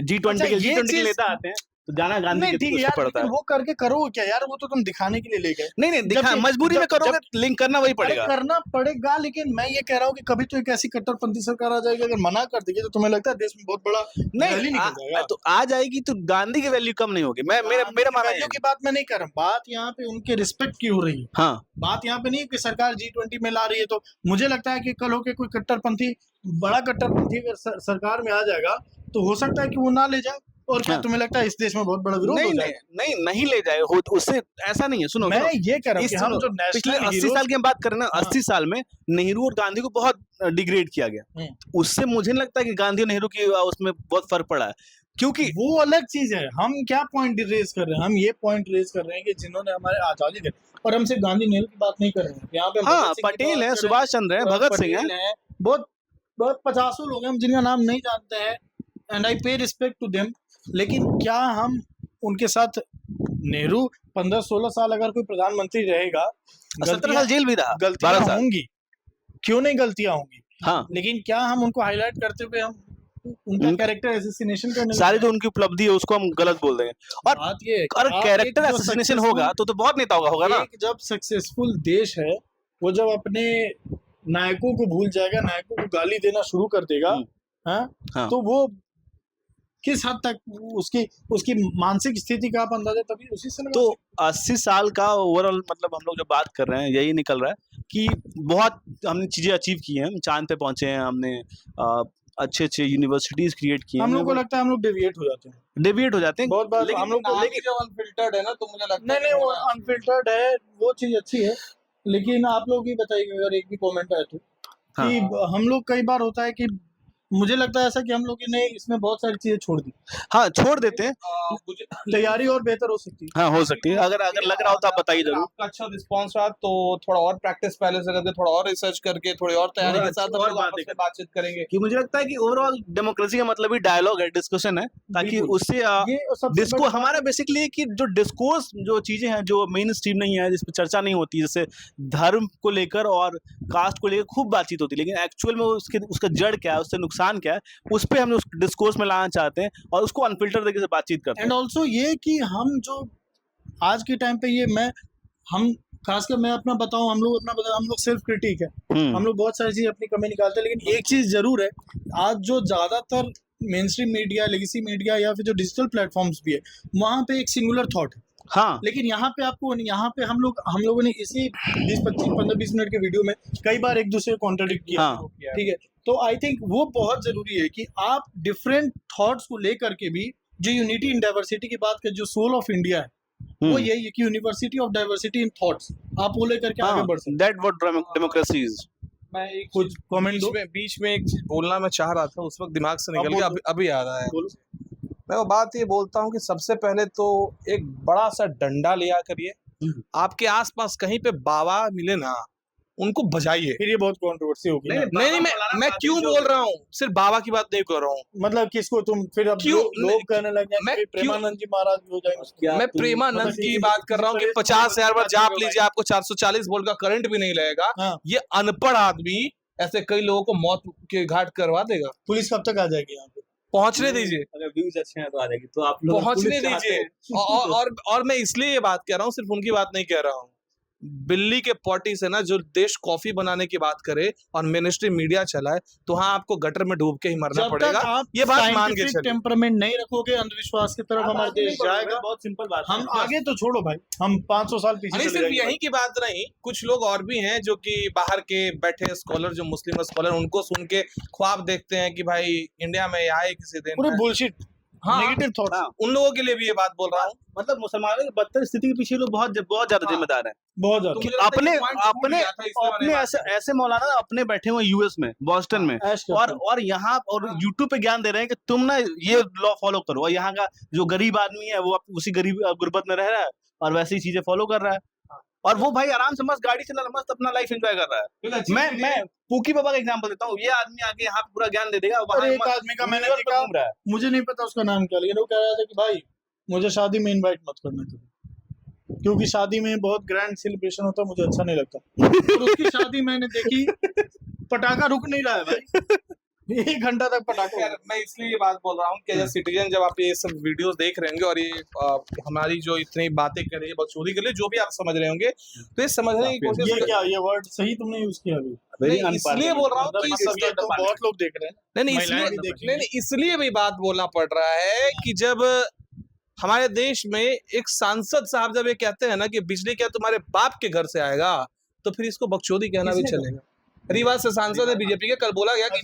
G20 के नेता आते हैं तो जाना गांधी के पीछे पड़ता है। वो करके करो क्या यार, वो तो तुम दिखाने के लिए ले गए। नहीं दिखा, मजबूरी में करोगे, लिंक करना वही पड़ेगा, करना पड़ेगा। लेकिन मैं ये कह रहा हूँ कि कभी तो एक ऐसी कट्टरपंथी सरकार आ जाएगी, अगर मना कर देगी तो तुम्हें लगता है देश में बहुत बड़ा नहीं तो आ जाएगी, तो गांधी की वैल्यू कम नहीं होगी। मेरा मानना है की बात मैं नहीं कर रहा हूँ, बात यहाँ पे उनके रिस्पेक्ट की हो रही है। हाँ, बात यहाँ पे नहीं कि सरकार G20 में ला रही है, तो मुझे लगता है कि कल होके कोई कट्टरपंथी, बड़ा कट्टरपंथी अगर सरकार में आ जाएगा तो हो सकता है कि वो ना ले जाए। और क्या तुम्हें लगता है इस देश में बहुत बड़ा विरोध हो जाए? नहीं ले जाए, उससे ऐसा नहीं है। सुनो, मैं ये कह रहा हूँ कि हम जो पिछले 80 साल की हम बात करें ना, 80 साल में नेहरू और गांधी को बहुत डिग्रेड किया गया। उससे मुझे नहीं लगता कि गांधी और नेहरू की उसमें बहुत फर्क पड़ा है। क्योंकि वो अलग चीज है। हम क्या पॉइंट रेज कर रहे हैं, हम ये पॉइंट रेज कर रहे हैं कि जिन्होंने हमारे आजादी दी, और हम सिर्फ गांधी नेहरू की बात नहीं कर रहे हैं यहाँ पे। हाँ, पटेल है, सुभाष चंद्र है, भगत सिंह है, बहुत बहुत 50 लोग हैं हम जिनका नाम नहीं जानते हैं, एंड आई पे रिस्पेक्ट टू देम। लेकिन क्या हम उनके साथ, नेहरू 15-16 साल अगर कोई प्रधानमंत्री रहेगा, 17 साल जेल भी रहा, 12 गलतियां साल। होंगी, क्यों नहीं गलतियां होंगी, हाँ, लेकिन क्या हम उनको हाईलाइट करते हुए हम उनका कैरेक्टर एसेसिनेशन करने सारी जो उनकी उपलब्धि है उसको हम गलत बोल देंगे। और बात ये है कि अगर आप कैरेक्टर एक जो एसेसिनेशन successful- होगा तो बहुत नेताओं का होगा ना। एक जब सक्सेसफुल देश है वो जब अपने नायकों को भूल जाएगा, नायकों को गाली देना शुरू कर देगा, हाँ? तो वो किस हद तक उसकी उसकी मानसिक स्थिति का आप अंदाजा तभी उसी से लगा तो 80 साल का ओवरऑल मतलब हम लोग जो बात कर रहे हैं यही निकल रहा है कि बहुत हमने चीजें अचीव की हैं, चांद पे पहुंचे हैं, हमने अच्छे अच्छे यूनिवर्सिटीज क्रिएट की हैं। हम लोग को लगता है हम लोग डेविएट हो जाते हैं, डेविएट हो जाते हैं बहुत बार लेकिन हम लोग को, लेकिन जो अनफिल्टर्ड है ना, तो मुझे लगता है नहीं वो अनफिल्टर्ड है, वो चीज अच्छी है। लेकिन आप लोग ही बताइए अगर एक भी कमेंट आए तो, कि हम लोग कई बार होता है कि मुझे लगता है ऐसा कि हम लोग ने इसमें बहुत सारी चीजें छोड़ दी। हाँ, छोड़ देते हैं, तैयारी और बेहतर हो सकती है। हाँ हो सकती है। अगर लग रहा हो तो आप बताइए जरूर। आपका अच्छा रिस्पांस रहा तो थोड़ा और प्रैक्टिस पहले से करके, थोड़ा और रिसर्च करके, थोड़ी और तैयारी के साथ हम लोग आपस में बातचीत करेंगे। कि मुझे लगता है कि ओवरऑल डेमोक्रेसी का मतलब ही डायलॉग है, डिस्कशन है, ताकि उससे डिस्को हमारा बेसिकली कि जो डिस्कोर्स जो चीजें हैं जो मेन स्ट्रीम नहीं है, जिस पर चर्चा नहीं होती, जैसे धर्म को लेकर और कास्ट को लेकर खूब बातचीत होती है, लेकिन एक्चुअल में उसका जड़ क्या है, उससे नुकसान क्या है, उस पर हम उस डिस्कोर्स में लाना चाहते हैं और उसको अनफिल्टर तरीके से बातचीत करते हैं। एंड ऑल्सो ये कि हम जो आज के टाइम पे हम खासकर मैं अपना बताऊं, हम लोग सेल्फ क्रिटिक है, हम लोग बहुत सारी चीज अपनी कमी निकालते हैं, लेकिन एक चीज जरूर है, आज जो ज्यादातर main stream media, legacy media या फिर जो डिजिटल प्लेटफॉर्म्स भी है, वहां पे एक सिंगुलर थॉट है। हाँ, लेकिन यहाँ पे हम लोगों ने इसी 15-20 मिनट के वीडियो में कई बार एक दूसरे को कॉन्ट्रडिक्ट किया, ठीक है। तो आई थिंक वो बहुत जरूरी है कि आप डिफरेंट थॉट्स को लेकर के भी, जो यूनिटी इन डाइवर्सिटी की बात कर, जो सोल ऑफ इंडिया है वो यही है कि university of diversity in thoughts, आप वो लेकर के आगे बढ़ सकते हैं। That what democracy is. मैं एक कुछ कमेंट बीच में एक बोलना मैं चाह रहा था, उस वक्त दिमाग से निकल गया, अभी याद आया। मैं वो बात ये बोलता हूँ कि सबसे पहले तो एक बड़ा सा डंडा लिया करिए, आपके आसपास कहीं पे बाबा मिले ना, उनको बजाइए। फिर ये बहुत कंट्रोवर्सी होगी। नहीं, मैं क्यों बोल रहा हूँ, सिर्फ बाबा की बात नहीं कर रहा हूँ। मतलब किसको तुम फिर अब क्यों लोग कहने लगे कि प्रेमानंद जी महाराज भी हो जाएंगे। मैं प्रेमानंद की बात कर रहा हूँ कि 50,000 बार जाप लीजिए, आपको 440 वोल्ट का करंट भी नहीं लगेगा। ये अनपढ़ आदमी ऐसे कई लोगों को मौत के घाट करवा देगा। पुलिस कब तक आ जाएगी यहाँ पे? पहुंचने दीजिए, अगर व्यूज अच्छे हैं तो आ जाएगी, तो आप लोग पहुंचने दीजिए। और मैं इसलिए ये बात कह रहा हूँ, सिर्फ उनकी बात नहीं कह रहा हूँ। बिल्ली के पॉटी से ना जो देश कॉफी बनाने की बात करे और मिनिस्ट्री मीडिया चलाए, तो हाँ आपको गटर में डूब के ही मरना पड़ेगा। ये बात मान के चलिए। टेम्परामेंट नहीं रखोगे, अंधविश्वास की तरफ हमारा देश जाएगा। बहुत सिंपल बात है। हम आगे तो छोड़ो भाई, हम 500 साल पीछे चले सिर्फ जाएंगे। यही की बात नहीं, कुछ लोग और भी हैं जो कि बाहर के बैठे स्कॉलर, जो मुस्लिम स्कॉलर, उनको सुन के ख्वाब देखते हैं कि भाई इंडिया में आए किसी दिन। पूरे बुलशिट, नेगेटिव थॉट्स। उन लोगों के लिए भी ये बात बोल रहा हूँ। मतलब मुसलमानों की बदतर स्थिति के पीछे लोग बहुत ज्यादा जिम्मेदार हैं, बहुत ज्यादा। अपने ऐसे मौलाना अपने बैठे हुए यूएस में, बॉस्टन में, और यहाँ और यूट्यूब पे ज्ञान दे रहे हैं कि तुम ना ये लॉ फॉलो करो, और यहाँ का जो गरीब आदमी है वो उसी गरीब गुर्बत में रह रहा है और वैसे ही चीजें फॉलो कर रहा है, और वो भाई आराम से मस्त गाड़ी चला, मस्त अपना लाइफ एंजॉय कर रहा है। मैं पूकी बाबा का एग्जांपल देता हूँ, ये आदमी आके यहाँ पूरा ज्ञान दे देगा। एक आदमी का मैंने देखा, मुझे नहीं पता उसका नाम क्या, लेकिन वो कह रहा था कि भाई मुझे शादी में इनवाइट मत करना कभी, क्योंकि शादी में बहुत ग्रैंड सेलिब्रेशन होता है, मुझे अच्छा नहीं लगता। और उसकी शादी मैंने देखी, पटाखा रुक नहीं रहा है भाई, 1 घंटा तक पटाखा। मैं इसलिए ये बात बोल रहा हूँ कि एज सिटीजन जब आप ये सब वीडियोस देख रहे होंगे और ये हमारी जो इतनी बातें कर रही है बकचोदी के लिए, जो भी आप समझ रहे होंगे, तो ये समझने की कोशिश। ये वर्ड सही तुमने यूज किया अभी, इसलिए बोल रहा हूँ कि तो बहुत लोग देख रहे हैं। नहीं, इसलिए भी बात बोलना पड़ रहा है कि जब हमारे देश में एक सांसद साहब जब ये कहते हैं ना कि बिजली क्या तुम्हारे बाप के घर से आएगा, तो फिर इसको बकचोदी कहना भी चलेगा। रीवा से सांसद है बीजेपी के, कल बोला गया कि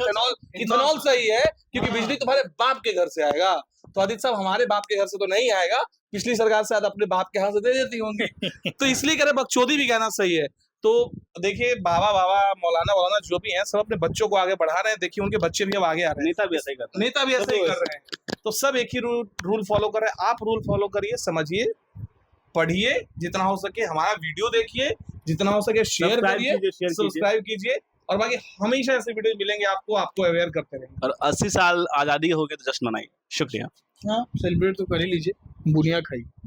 इथेनॉल सही है क्योंकि बिजली तुम्हारे बाप के घर से आएगा। तो आदित्य साहब, हमारे बाप के घर से तो नहीं आएगा, पिछली सरकार शायद अपने बाप के हाथ से दे देती होंगी। तो इसलिए कह रहे बकचोदी भी कहना सही है। तो देखिए, बाबा मौलाना जो भी हैं, सब अपने बच्चों को आगे बढ़ा रहे हैं। देखिए उनके बच्चे भी अब आगे आ रहे हैं, नेता भी ऐसा ही कर रहे हैं। तो सब एक ही रूल फॉलो कर रहे हैं। आप रूल फॉलो करिए, समझिए, पढ़िए, जितना हो सके हमारा वीडियो देखिए, जितना हो सके शेयर करिए, सब्सक्राइब कीजिए, और बाकी हमेशा ऐसे वीडियो मिलेंगे आपको अवेयर करते रहेंगे। और 80 साल आजादी हो गए तो जश्न मनाइए। शुक्रिया। हाँ, सेलिब्रेट तो कर ही लीजिए, बुनिया खाइए।